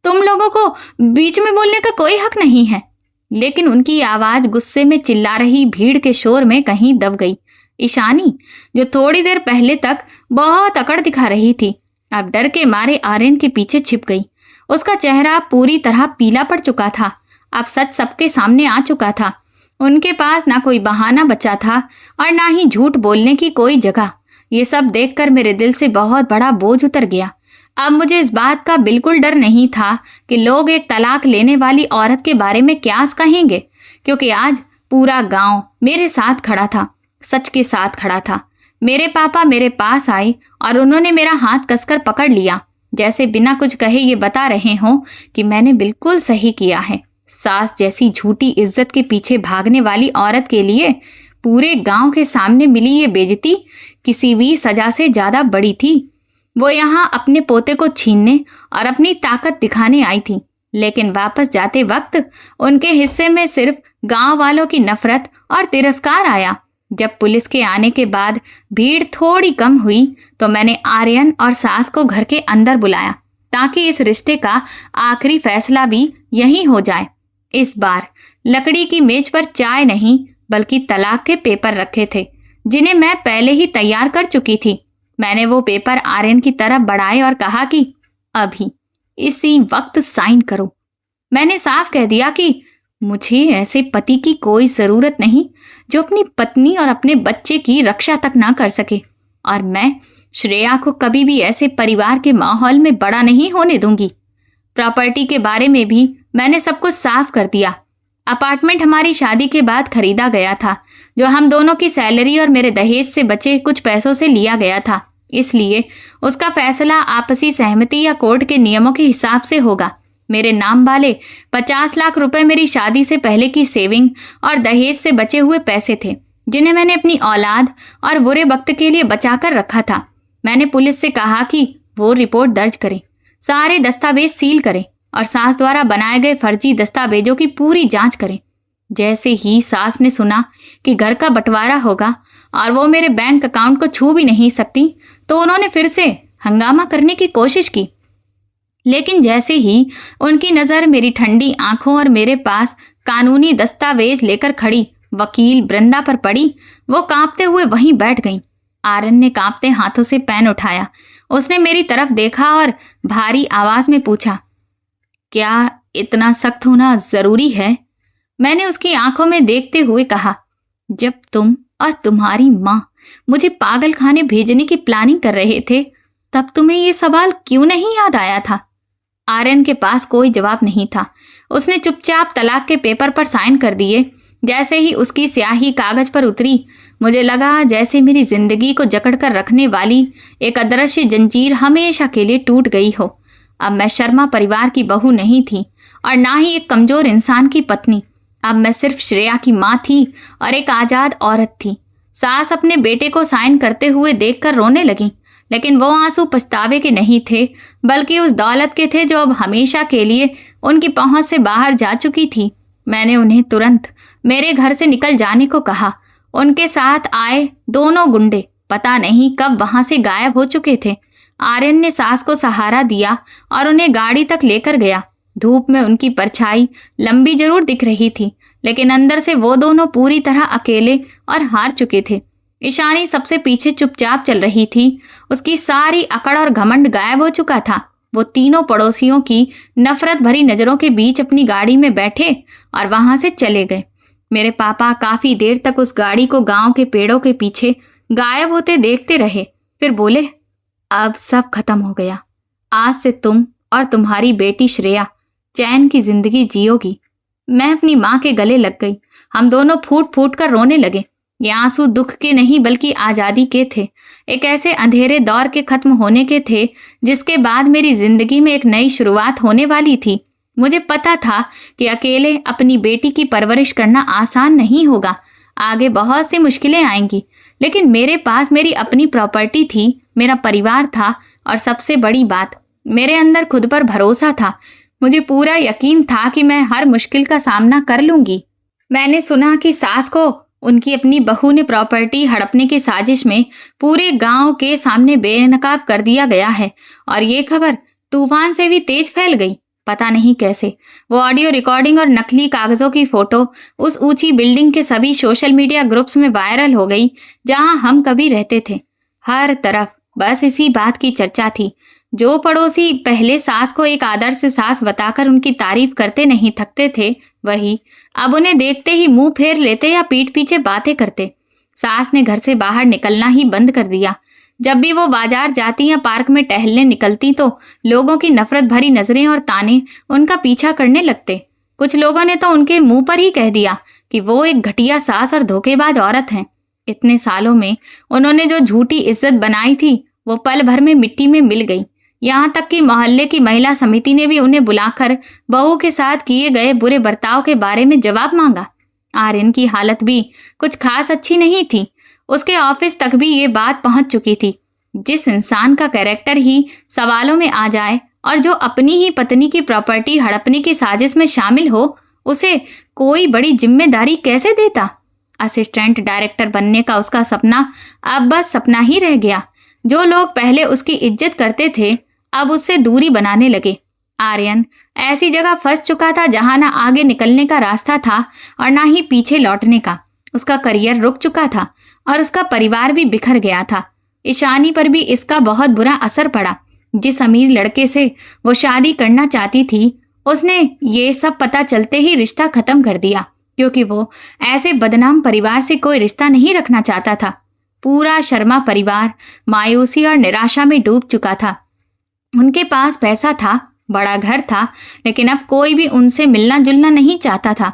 Speaker 1: तुम लोगों को बीच में बोलने का कोई हक नहीं है। लेकिन उनकी आवाज गुस्से में चिल्ला रही भीड़ के शोर में कहीं दब गई। ईशानी, जो थोड़ी देर पहले तक बहुत अकड़ दिखा रही थी, अब डर के मारे आर्यन के पीछे छिप गई। उसका चेहरा पूरी तरह पीला पड़ चुका था। अब सच सबके सामने आ चुका था। उनके पास ना कोई बहाना बचा था और ना ही झूठ बोलने की कोई जगह। ये सब देखकर मेरे दिल से बहुत बड़ा बोझ उतर गया। अब मुझे इस बात का बिल्कुल डर नहीं था कि लोग एक तलाक लेने वाली औरत के बारे में क्या कहेंगे, क्योंकि आज पूरा गांव मेरे साथ खड़ा था, सच के साथ खड़ा था। मेरे पापा मेरे पास आए और उन्होंने मेरा हाथ कसकर पकड़ लिया, जैसे बिना कुछ कहे ये बता रहे हों कि मैंने बिल्कुल सही किया है। सास जैसी झूठी इज्जत के पीछे भागने वाली औरत के लिए पूरे गांव के सामने मिली ये बेइज्जती किसी भी सजा से ज्यादा बड़ी थी। वो यहाँ अपने पोते को छीनने और अपनी ताकत दिखाने आई थी, लेकिन वापस जाते वक्त उनके हिस्से में सिर्फ गांव वालों की नफरत और तिरस्कार आया। जब पुलिस के आने के बाद भीड़ थोड़ी कम हुई तो मैंने आर्यन और सास को घर के अंदर बुलाया ताकि इस रिश्ते का आखिरी फैसला भी यहीं हो जाए। इस बार लकड़ी की मेज पर चाय नहीं बल्कि तलाक के पेपर रखे थे, जिन्हें मैं पहले ही तैयार कर चुकी थी। मैंने वो पेपर आर्यन की तरफ बढ़ाए और कहा कि अभी इसी वक्त साइन करो। मैंने साफ कह दिया कि मुझे ऐसे पति की कोई जरूरत नहीं जो अपनी पत्नी और अपने बच्चे की रक्षा तक ना कर सके, और मैं श्रेया को कभी भी ऐसे परिवार के माहौल में बड़ा नहीं होने दूंगी। प्रॉपर्टी के बारे में भी मैंने सब कुछ साफ कर दिया। अपार्टमेंट हमारी शादी के बाद खरीदा गया था, जो हम दोनों की सैलरी और मेरे दहेज से बचे कुछ पैसों से लिया गया था, इसलिए उसका फैसला आपसी सहमति या कोर्ट के नियमों के हिसाब से होगा। मेरे नाम वाले 50 लाख रुपए मेरी शादी से पहले की सेविंग और दहेज से बचे हुए पैसे थे, जिन्हें मैंने अपनी औलाद और बुरे वक्त के लिए बचाकर रखा था। मैंने पुलिस से कहा कि वो रिपोर्ट दर्ज करें, सारे दस्तावेज सील करें और सास द्वारा बनाए गए फर्जी दस्तावेजों की पूरी जांच करें। जैसे ही सास ने सुना कि घर का बंटवारा होगा और वो मेरे बैंक अकाउंट को छू भी नहीं सकती, तो उन्होंने फिर से हंगामा करने की कोशिश की। लेकिन जैसे ही उनकी नज़र मेरी ठंडी आंखों और मेरे पास कानूनी दस्तावेज लेकर खड़ी वकील वृंदा पर पड़ी, वो कांपते हुए वहीं बैठ गईं। आर्यन ने कांपते हाथों से पेन उठाया। उसने मेरी तरफ देखा और भारी आवाज में पूछा, क्या इतना सख्त होना जरूरी है? मैंने उसकी आंखों में देखते हुए कहा, जब तुम और तुम्हारी माँ मुझे पागल खाने भेजने की प्लानिंग कर रहे थे, तब तुम्हें ये सवाल क्यों नहीं याद आया था? आर्यन के पास कोई जवाब नहीं था। उसने चुपचाप तलाक के पेपर पर साइन कर दिए। जैसे ही उसकी स्याही कागज पर उतरी, मुझे लगा जैसे मेरी जिंदगी को जकड़ कर रखने वाली एक अदृश्य जंजीर हमेशा के लिए टूट गई हो। अब मैं शर्मा परिवार की बहू नहीं थी और ना ही एक कमजोर इंसान की पत्नी। अब मैं सिर्फ श्रेया की माँ थी और एक आजाद औरत थी। सास अपने बेटे को साइन करते हुए देखकर रोने लगी, लेकिन वो आंसू पछतावे के नहीं थे, बल्कि उस दौलत के थे जो अब हमेशा के लिए उनकी पहुंच से बाहर जा चुकी थी। मैंने उन्हें तुरंत मेरे घर से निकल जाने को कहा। उनके साथ आए दोनों गुंडे पता नहीं कब वहां से गायब हो चुके थे। आर्यन ने सास को सहारा दिया और उन्हें गाड़ी तक लेकर गया। धूप में उनकी परछाई लंबी जरूर दिख रही थी, लेकिन अंदर से वो दोनों पूरी तरह अकेले और हार चुके थे। ईशानी सबसे पीछे चुपचाप चल रही थी। उसकी सारी अकड़ और घमंड गायब हो चुका था। वो तीनों पड़ोसियों की नफरत भरी नजरों के बीच अपनी गाड़ी में बैठे और वहां से चले गए। मेरे पापा काफी देर तक उस गाड़ी को गांव के पेड़ों के पीछे गायब होते देखते रहे। फिर बोले, अब सब खत्म हो गया। आज से तुम और तुम्हारी बेटी श्रेया चैन की जिंदगी जियोगी। मैं अपनी माँ के गले लग गई। हम दोनों फूट फूट कर रोने लगे। ये आंसू दुख के नहीं बल्कि आज़ादी के थे। एक ऐसे अंधेरे दौर के खत्म होने के थे जिसके बाद मेरी जिंदगी में एक नई शुरुआत होने वाली थी। मुझे पता था कि अकेले अपनी बेटी की परवरिश करना आसान नहीं होगा। आगे बहुत सी मुश्किलें आएंगी, लेकिन मेरे पास मेरी अपनी प्रॉपर्टी थी, मेरा परिवार था और सबसे बड़ी बात, मेरे अंदर खुद पर भरोसा था। मुझे पूरा यकीन था कि मैं हर मुश्किल का सामना कर लूंगी। मैंने सुना कि सास को उनकी अपनी बहू ने प्रॉपर्टी हड़पने की साजिश में पूरे गांव के सामने बेनकाब कर दिया गया है और ये खबर तूफान से भी तेज फैल गई। पता नहीं कैसे वो ऑडियो रिकॉर्डिंग और नकली कागजों की फोटो उस ऊंची बिल्डिंग के सभी सोशल मीडिया ग्रुप्स में वायरल हो गई जहां हम कभी रहते थे। हर तरफ बस इसी बात की चर्चा थी। जो पड़ोसी पहले सास को एक आदर्श सास बताकर उनकी तारीफ करते नहीं थकते थे, वही अब उन्हें देखते ही मुंह फेर लेते या पीठ पीछे बातें करते। सास ने घर से बाहर निकलना ही बंद कर दिया। जब भी वो बाजार जाती या पार्क में टहलने निकलती तो लोगों की नफरत भरी नजरें और ताने उनका पीछा करने लगते। कुछ लोगों ने तो उनके मुंह पर ही कह दिया कि वो एक घटिया सास और धोखेबाज औरत हैं। इतने सालों में उन्होंने जो झूठी इज्जत बनाई थी वो पल भर में मिट्टी में मिल गई। यहाँ तक कि मोहल्ले की महिला समिति ने भी उन्हें बुलाकर बहू के साथ किए गए बुरे बर्ताव के बारे में जवाब मांगा। आर्यन की हालत भी कुछ खास अच्छी नहीं थी। उसके ऑफिस तक भी ये बात पहुंच चुकी थी। जिस इंसान का कैरेक्टर ही सवालों में आ जाए और जो अपनी ही पत्नी की प्रॉपर्टी हड़पने की साजिश में शामिल हो, उसे कोई बड़ी जिम्मेदारी कैसे देता। असिस्टेंट डायरेक्टर बनने का उसका सपना अब बस सपना ही रह गया। जो लोग पहले उसकी इज्जत करते थे अब उससे दूरी बनाने लगे। आर्यन ऐसी जगह फंस चुका था जहां ना आगे निकलने का रास्ता था और ना ही पीछे लौटने का। उसका करियर रुक चुका था और उसका परिवार भी बिखर गया था। ईशानी पर भी इसका बहुत बुरा असर पड़ा। जिस अमीर लड़के से वो शादी करना चाहती थी, उसने ये सब पता चलते ही रिश्ता खत्म कर दिया, क्योंकि वो ऐसे बदनाम परिवार से कोई रिश्ता नहीं रखना चाहता था। पूरा शर्मा परिवार मायूसी और निराशा में डूब चुका था। उनके पास पैसा था, बड़ा घर था, लेकिन अब कोई भी उनसे मिलना जुलना नहीं चाहता था।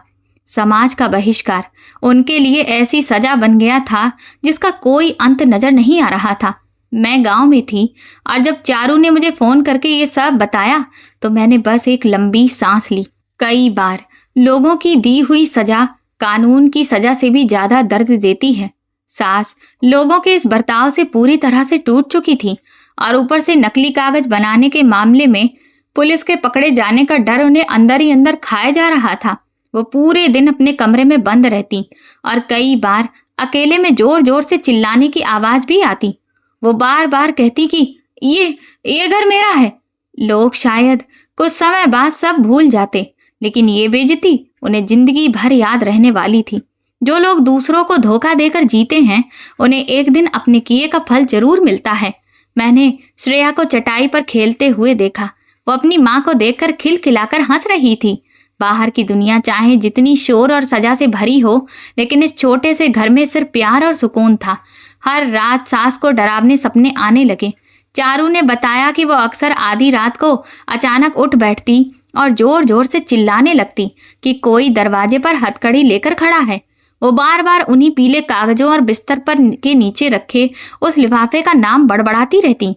Speaker 1: समाज का बहिष्कार उनके लिए ऐसी सजा बन गया था जिसका कोई अंत नजर नहीं आ रहा था। मैं गांव में थी और जब चारू ने मुझे फोन करके ये सब बताया तो मैंने बस एक लंबी सांस ली। कई बार लोगों की दी हुई सजा कानून की सजा से भी ज्यादा दर्द देती है। सास लोगों के इस बर्ताव से पूरी तरह से टूट चुकी थी और ऊपर से नकली कागज बनाने के मामले में पुलिस के पकड़े जाने का डर उन्हें अंदर ही अंदर खाए जा रहा था। वो पूरे दिन अपने कमरे में बंद रहती और कई बार अकेले में जोर जोर से चिल्लाने की आवाज भी आती। वो बार बार कहती कि ये घर मेरा है। लोग शायद कुछ समय बाद सब भूल जाते, लेकिन ये बेइज्जती उन्हें जिंदगी भर याद रहने वाली थी। जो लोग दूसरों को धोखा देकर जीते हैं उन्हें एक दिन अपने किए का फल जरूर मिलता है। मैंने श्रेया को चटाई पर खेलते हुए देखा। वो अपनी माँ को देखकर खिलखिलाकर हंस रही थी। बाहर की दुनिया चाहे जितनी शोर और सजा से भरी हो, लेकिन इस छोटे से घर में सिर्फ प्यार और सुकून था। हर रात सास को डरावने सपने आने लगे। चारू ने बताया कि वो अक्सर आधी रात को अचानक उठ बैठती और जोर जोर से चिल्लाने लगती कि कोई दरवाजे पर हथकड़ी लेकर खड़ा है। वो बार बार उन्हीं पीले कागजों और बिस्तर पर के नीचे रखे उस लिफाफे का नाम बड़बड़ाती रहती।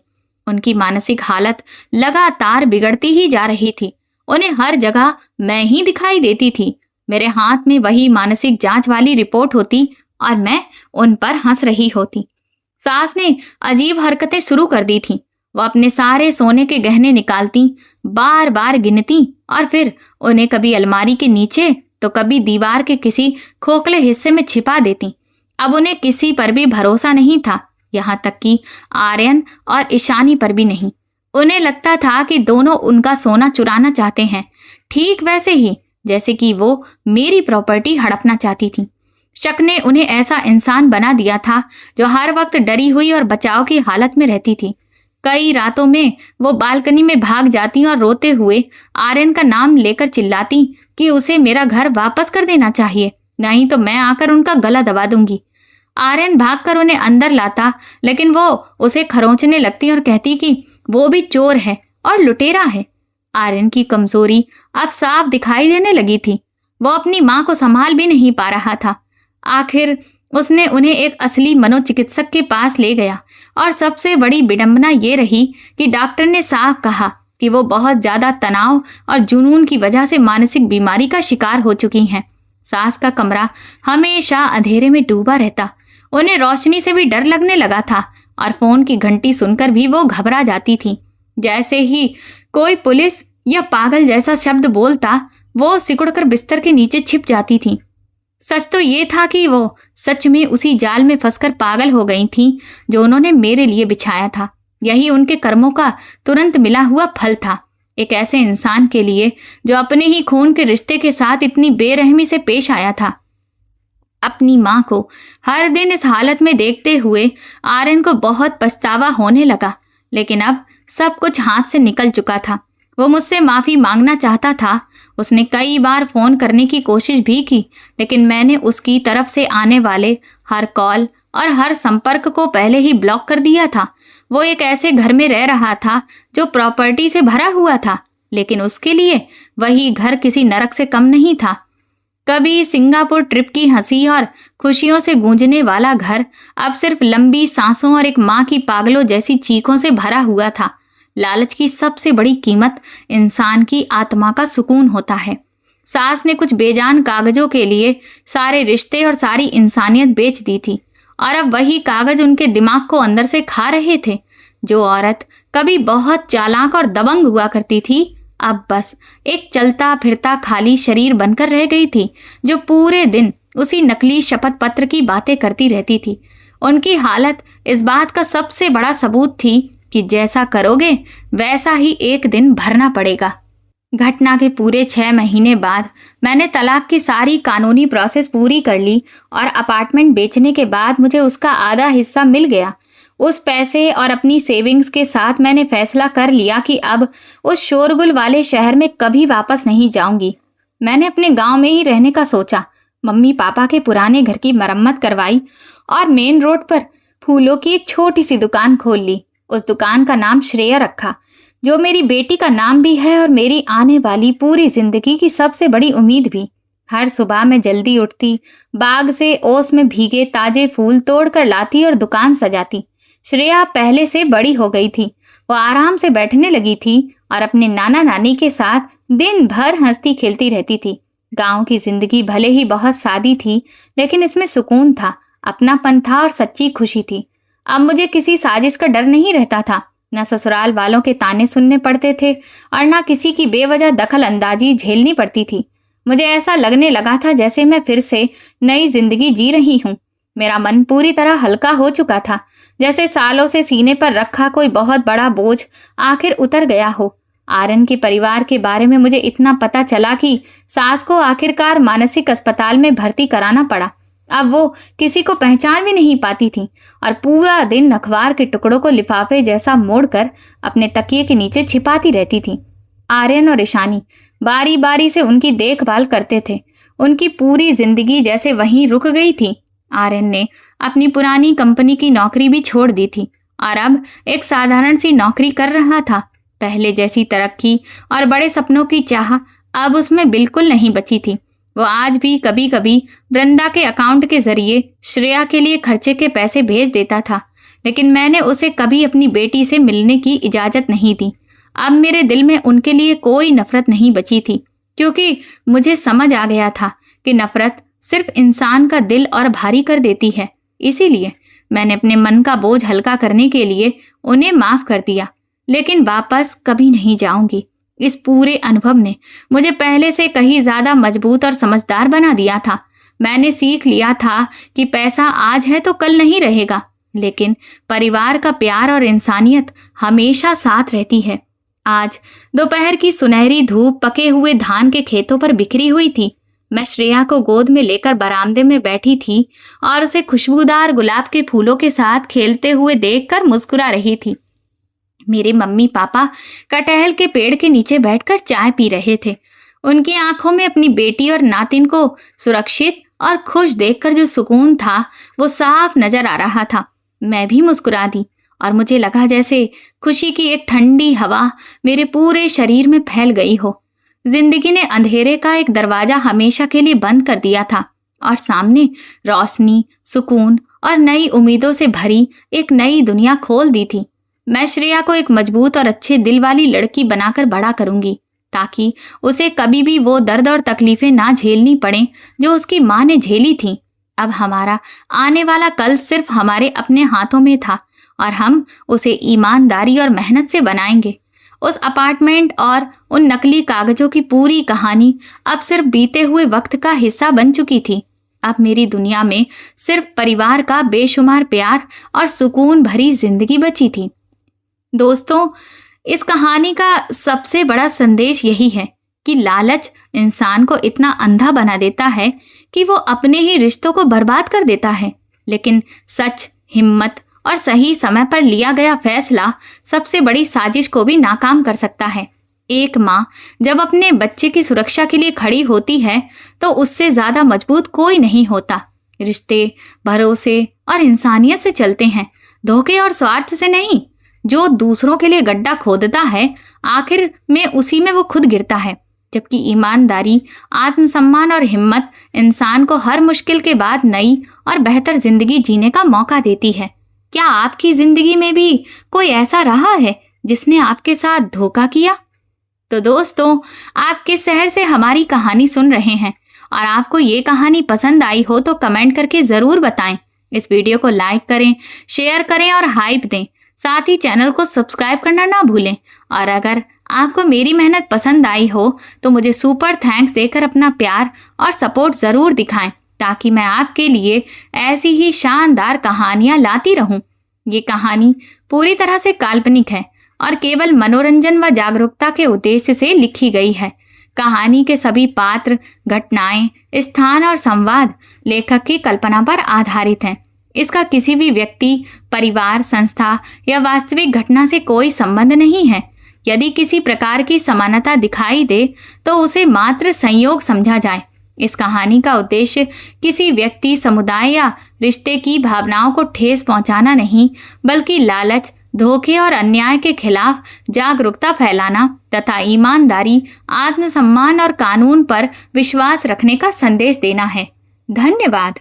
Speaker 1: उनकी मानसिक हालत लगातार बिगड़ती ही जा रही थी। उन्हें हर जगह मैं ही दिखाई देती थी। मेरे हाथ में वही मानसिक जांच वाली रिपोर्ट होती और मैं उन पर हंस रही होती। सास ने अजीब हरकतें शुरू कर दी थी। वो अपने सारे सोने के गहने निकालती, बार बार गिनती और फिर उन्हें कभी अलमारी के नीचे तो कभी दीवार के किसी खोखले हिस्से में छिपा देती। अब उन्हें किसी पर भी भरोसा नहीं था, यहाँ तक कि आर्यन और ईशानी पर भी नहीं। उन्हें लगता था कि दोनों उनका सोना चुराना चाहते हैं, ठीक वैसे ही जैसे कि वो मेरी प्रॉपर्टी हड़पना चाहती थी। शक ने उन्हें ऐसा इंसान बना दिया था जो हर वक्त डरी हुई और बचाव की हालत में रहती थी। कई रातों में वो बालकनी में भाग जाती और रोते हुए आर्यन का नाम लेकर चिल्लाती कि उसे मेरा घर वापस कर देना चाहिए, नहीं तो मैं आकर उनका गला दबा दूंगी। आर्यन भागकर उन्हें अंदर लाता, लेकिन वो उसे खरोंचने लगती और कहती कि वो भी चोर है और लुटेरा है। आर्यन की कमजोरी अब साफ दिखाई देने लगी थी। वो अपनी माँ को संभाल भी नहीं पा रहा था। आखिर उसने उन्हें एक असली मनोचिकित्सक के पास ले गया और सबसे बड़ी विडंबना ये रही कि डॉक्टर ने साफ कहा कि वो बहुत ज्यादा तनाव और जुनून की वजह से मानसिक बीमारी का शिकार हो चुकी हैं। सास का कमरा हमेशा अंधेरे में डूबा रहता। उन्हें रोशनी से भी डर लगने लगा था और फोन की घंटी सुनकर भी वो घबरा जाती थी। जैसे ही कोई पुलिस या पागल जैसा शब्द बोलता, वो सिकुड़कर बिस्तर के नीचे छिप जाती थी। सच तो ये था कि वो सच में उसी जाल में फंसकर पागल हो गई थी जो उन्होंने मेरे लिए बिछाया था। यही उनके कर्मों का तुरंत मिला हुआ फल था। एक ऐसे इंसान के लिए जो अपने ही खून के रिश्ते के साथ इतनी बेरहमी से पेश आया था। अपनी माँ को हर दिन इस हालत में देखते हुए आर्यन को बहुत पछतावा होने लगा, लेकिन अब सब कुछ हाथ से निकल चुका था। वो मुझसे माफ़ी मांगना चाहता था। उसने कई बार फ़ोन करने की कोशिश भी की, लेकिन मैंने उसकी तरफ से आने वाले हर कॉल और हर संपर्क को पहले ही ब्लॉक कर दिया था। वो एक ऐसे घर में रह रहा था जो प्रॉपर्टी से भरा हुआ था, लेकिन उसके लिए वही घर किसी नरक से कम नहीं था। कभी सिंगापुर ट्रिप की हंसी और खुशियों से गूंजने वाला घर अब सिर्फ लंबी सांसों और एक माँ की पागलों जैसी चीखों से भरा हुआ था। लालच की सबसे बड़ी कीमत इंसान की आत्मा का सुकून होता है। सास ने कुछ बेजान कागजों के लिए सारे रिश्ते और सारी इंसानियत बेच दी थी और अब वही कागज उनके दिमाग को अंदर से खा रहे थे। जो औरत कभी बहुत चालाक और दबंग हुआ करती थी, अब बस एक चलता फिरता खाली शरीर बनकर रह गई थी जो पूरे दिन उसी नकली शपथ पत्र की बातें करती रहती थी। उनकी हालत इस बात का सबसे बड़ा सबूत थी कि जैसा करोगे वैसा ही एक दिन भरना पड़ेगा। घटना के पूरे 6 महीने बाद मैंने तलाक की सारी कानूनी प्रोसेस पूरी कर ली और अपार्टमेंट बेचने के बाद मुझे उसका आधा हिस्सा मिल गया। उस पैसे और अपनी सेविंग्स के साथ मैंने फैसला कर लिया कि अब उस शोरगुल वाले शहर में कभी वापस नहीं जाऊंगी। मैंने अपने गांव में ही रहने का सोचा। मम्मी पापा के पुराने घर की मरम्मत करवाई और मेन रोड पर फूलों की एक छोटी सी दुकान खोल ली। उस दुकान का नाम श्रेया रखा, जो मेरी बेटी का नाम भी है और मेरी आने वाली पूरी जिंदगी की सबसे बड़ी उम्मीद भी। हर सुबह मैं जल्दी उठती, बाग से ओस में भीगे ताजे फूल तोड़कर लाती और दुकान सजाती। श्रेया पहले से बड़ी हो गई थी। वो आराम से बैठने लगी थी और अपने नाना नानी के साथ दिन भर हंसती खेलती रहती थी। गांव की जिंदगी भले ही बहुत सादी थी, लेकिन इसमें सुकून था, अपनापन था और सच्ची खुशी थी। अब मुझे किसी साजिश का डर नहीं रहता था। न ससुराल वालों के ताने सुनने पड़ते थे और न किसी की बेवजह दखल अंदाजी झेलनी पड़ती थी। मुझे ऐसा लगने लगा था जैसे मैं फिर से नई जिंदगी जी रही हूँ। मेरा मन पूरी तरह हल्का हो चुका था, जैसे सालों से सीने पर रखा कोई बहुत बड़ा बोझ आखिर उतर गया हो। आर्यन के परिवार के बारे में मुझे इतना पता चला कि सास को आखिरकार मानसिक अस्पताल में भर्ती कराना पड़ा। अब वो किसी को पहचान भी नहीं पाती थी और पूरा दिन अखबार के टुकड़ों को लिफाफे जैसा मोड़कर अपने तकिए के नीचे छिपाती रहती थी। आर्यन और ईशानी बारी बारी से उनकी देखभाल करते थे। उनकी पूरी जिंदगी जैसे वहीं रुक गई थी। आर्यन ने अपनी पुरानी कंपनी की नौकरी भी छोड़ दी थी और अब एक साधारण सी नौकरी कर रहा था। पहले जैसी तरक्की और बड़े सपनों की चाह अब उसमें बिल्कुल नहीं बची थी। वो आज भी कभी कभी वृंदा के अकाउंट के जरिए श्रेया के लिए खर्चे के पैसे भेज देता था, लेकिन मैंने उसे कभी अपनी बेटी से मिलने की इजाज़त नहीं दी। अब मेरे दिल में उनके लिए कोई नफरत नहीं बची थी, क्योंकि मुझे समझ आ गया था कि नफरत सिर्फ इंसान का दिल और भारी कर देती है। इसीलिए मैंने अपने मन का बोझ हल्का करने के लिए उन्हें माफ़ कर दिया, लेकिन वापस कभी नहीं जाऊंगी। इस पूरे अनुभव ने मुझे पहले से कहीं ज़्यादा मजबूत और समझदार बना दिया था। मैंने सीख लिया था कि पैसा आज है तो कल नहीं रहेगा, लेकिन परिवार का प्यार और इंसानियत हमेशा साथ रहती है। आज दोपहर की सुनहरी धूप पके हुए धान के खेतों पर बिखरी हुई थी। मैं श्रेया को गोद में लेकर बरामदे में बैठी थी और उसे खुशबूदार गुलाब के फूलों के साथ खेलते हुए देखकर मुस्कुरा रही थी। मेरे मम्मी पापा कटहल के पेड़ के नीचे बैठकर चाय पी रहे थे। उनकी आंखों में अपनी बेटी और नातिन को सुरक्षित और खुश देखकर जो सुकून था वो साफ नजर आ रहा था। मैं भी मुस्कुरा दी और मुझे लगा जैसे खुशी की एक ठंडी हवा मेरे पूरे शरीर में फैल गई हो। जिंदगी ने अंधेरे का एक दरवाजा हमेशा के लिए बंद कर दिया था और सामने रोशनी, सुकून और नई उम्मीदों से भरी एक नई दुनिया खोल दी थी। मैं श्रेया को एक मजबूत और अच्छे दिल वाली लड़की बनाकर बड़ा करूंगी, ताकि उसे कभी भी वो दर्द और तकलीफें ना झेलनी पड़े जो उसकी माँ ने झेली थी। अब हमारा आने वाला कल सिर्फ हमारे अपने हाथों में था और हम उसे ईमानदारी और मेहनत से बनाएंगे। उस अपार्टमेंट और उन नकली कागजों की पूरी कहानी अब सिर्फ बीते हुए वक्त का हिस्सा बन चुकी थी। अब मेरी दुनिया में सिर्फ परिवार का बेशुमार प्यार और सुकून भरी जिंदगी बची थी। दोस्तों, इस कहानी का सबसे बड़ा संदेश यही है कि लालच इंसान को इतना अंधा बना देता है कि वो अपने ही रिश्तों को बर्बाद कर देता है, लेकिन सच, हिम्मत और सही समय पर लिया गया फैसला सबसे बड़ी साजिश को भी नाकाम कर सकता है। एक माँ जब अपने बच्चे की सुरक्षा के लिए खड़ी होती है तो उससे ज़्यादा मजबूत कोई नहीं होता। रिश्ते भरोसे और इंसानियत से चलते हैं, धोखे और स्वार्थ से नहीं। जो दूसरों के लिए गड्ढा खोदता है, आखिर में उसी में वो खुद गिरता है, जबकि ईमानदारी, आत्मसम्मान और हिम्मत इंसान को हर मुश्किल के बाद नई और बेहतर जिंदगी जीने का मौका देती है। क्या आपकी जिंदगी में भी कोई ऐसा रहा है जिसने आपके साथ धोखा किया? तो दोस्तों, आप किस शहर से हमारी कहानी सुन रहे हैं और आपको ये कहानी पसंद आई हो तो कमेंट करके ज़रूर बताएं। इस वीडियो को लाइक करें, शेयर करें और हाइप दें। साथ ही चैनल को सब्सक्राइब करना ना भूलें। और अगर आपको मेरी मेहनत पसंद आई हो तो मुझे सुपर थैंक्स देकर अपना प्यार और सपोर्ट ज़रूर दिखाएं, ताकि मैं आपके लिए ऐसी ही शानदार कहानियाँ लाती रहूं। ये कहानी पूरी तरह से काल्पनिक है और केवल मनोरंजन व जागरूकता के उद्देश्य से लिखी गई है। कहानी के सभी पात्र, घटनाएं, स्थान और संवाद लेखक की कल्पना पर आधारित हैं। इसका किसी भी व्यक्ति, परिवार, संस्था या वास्तविक घटना से कोई संबंध नहीं है। यदि किसी प्रकार की समानता दिखाई दे तो उसे मात्र संयोग समझा जाए। इस कहानी का उद्देश्य किसी व्यक्ति, समुदाय या रिश्ते की भावनाओं को ठेस पहुंचाना नहीं, बल्कि लालच, धोखे और अन्याय के खिलाफ जागरूकता फैलाना तथा ईमानदारी, आत्मसम्मान और कानून पर विश्वास रखने का संदेश देना है। धन्यवाद।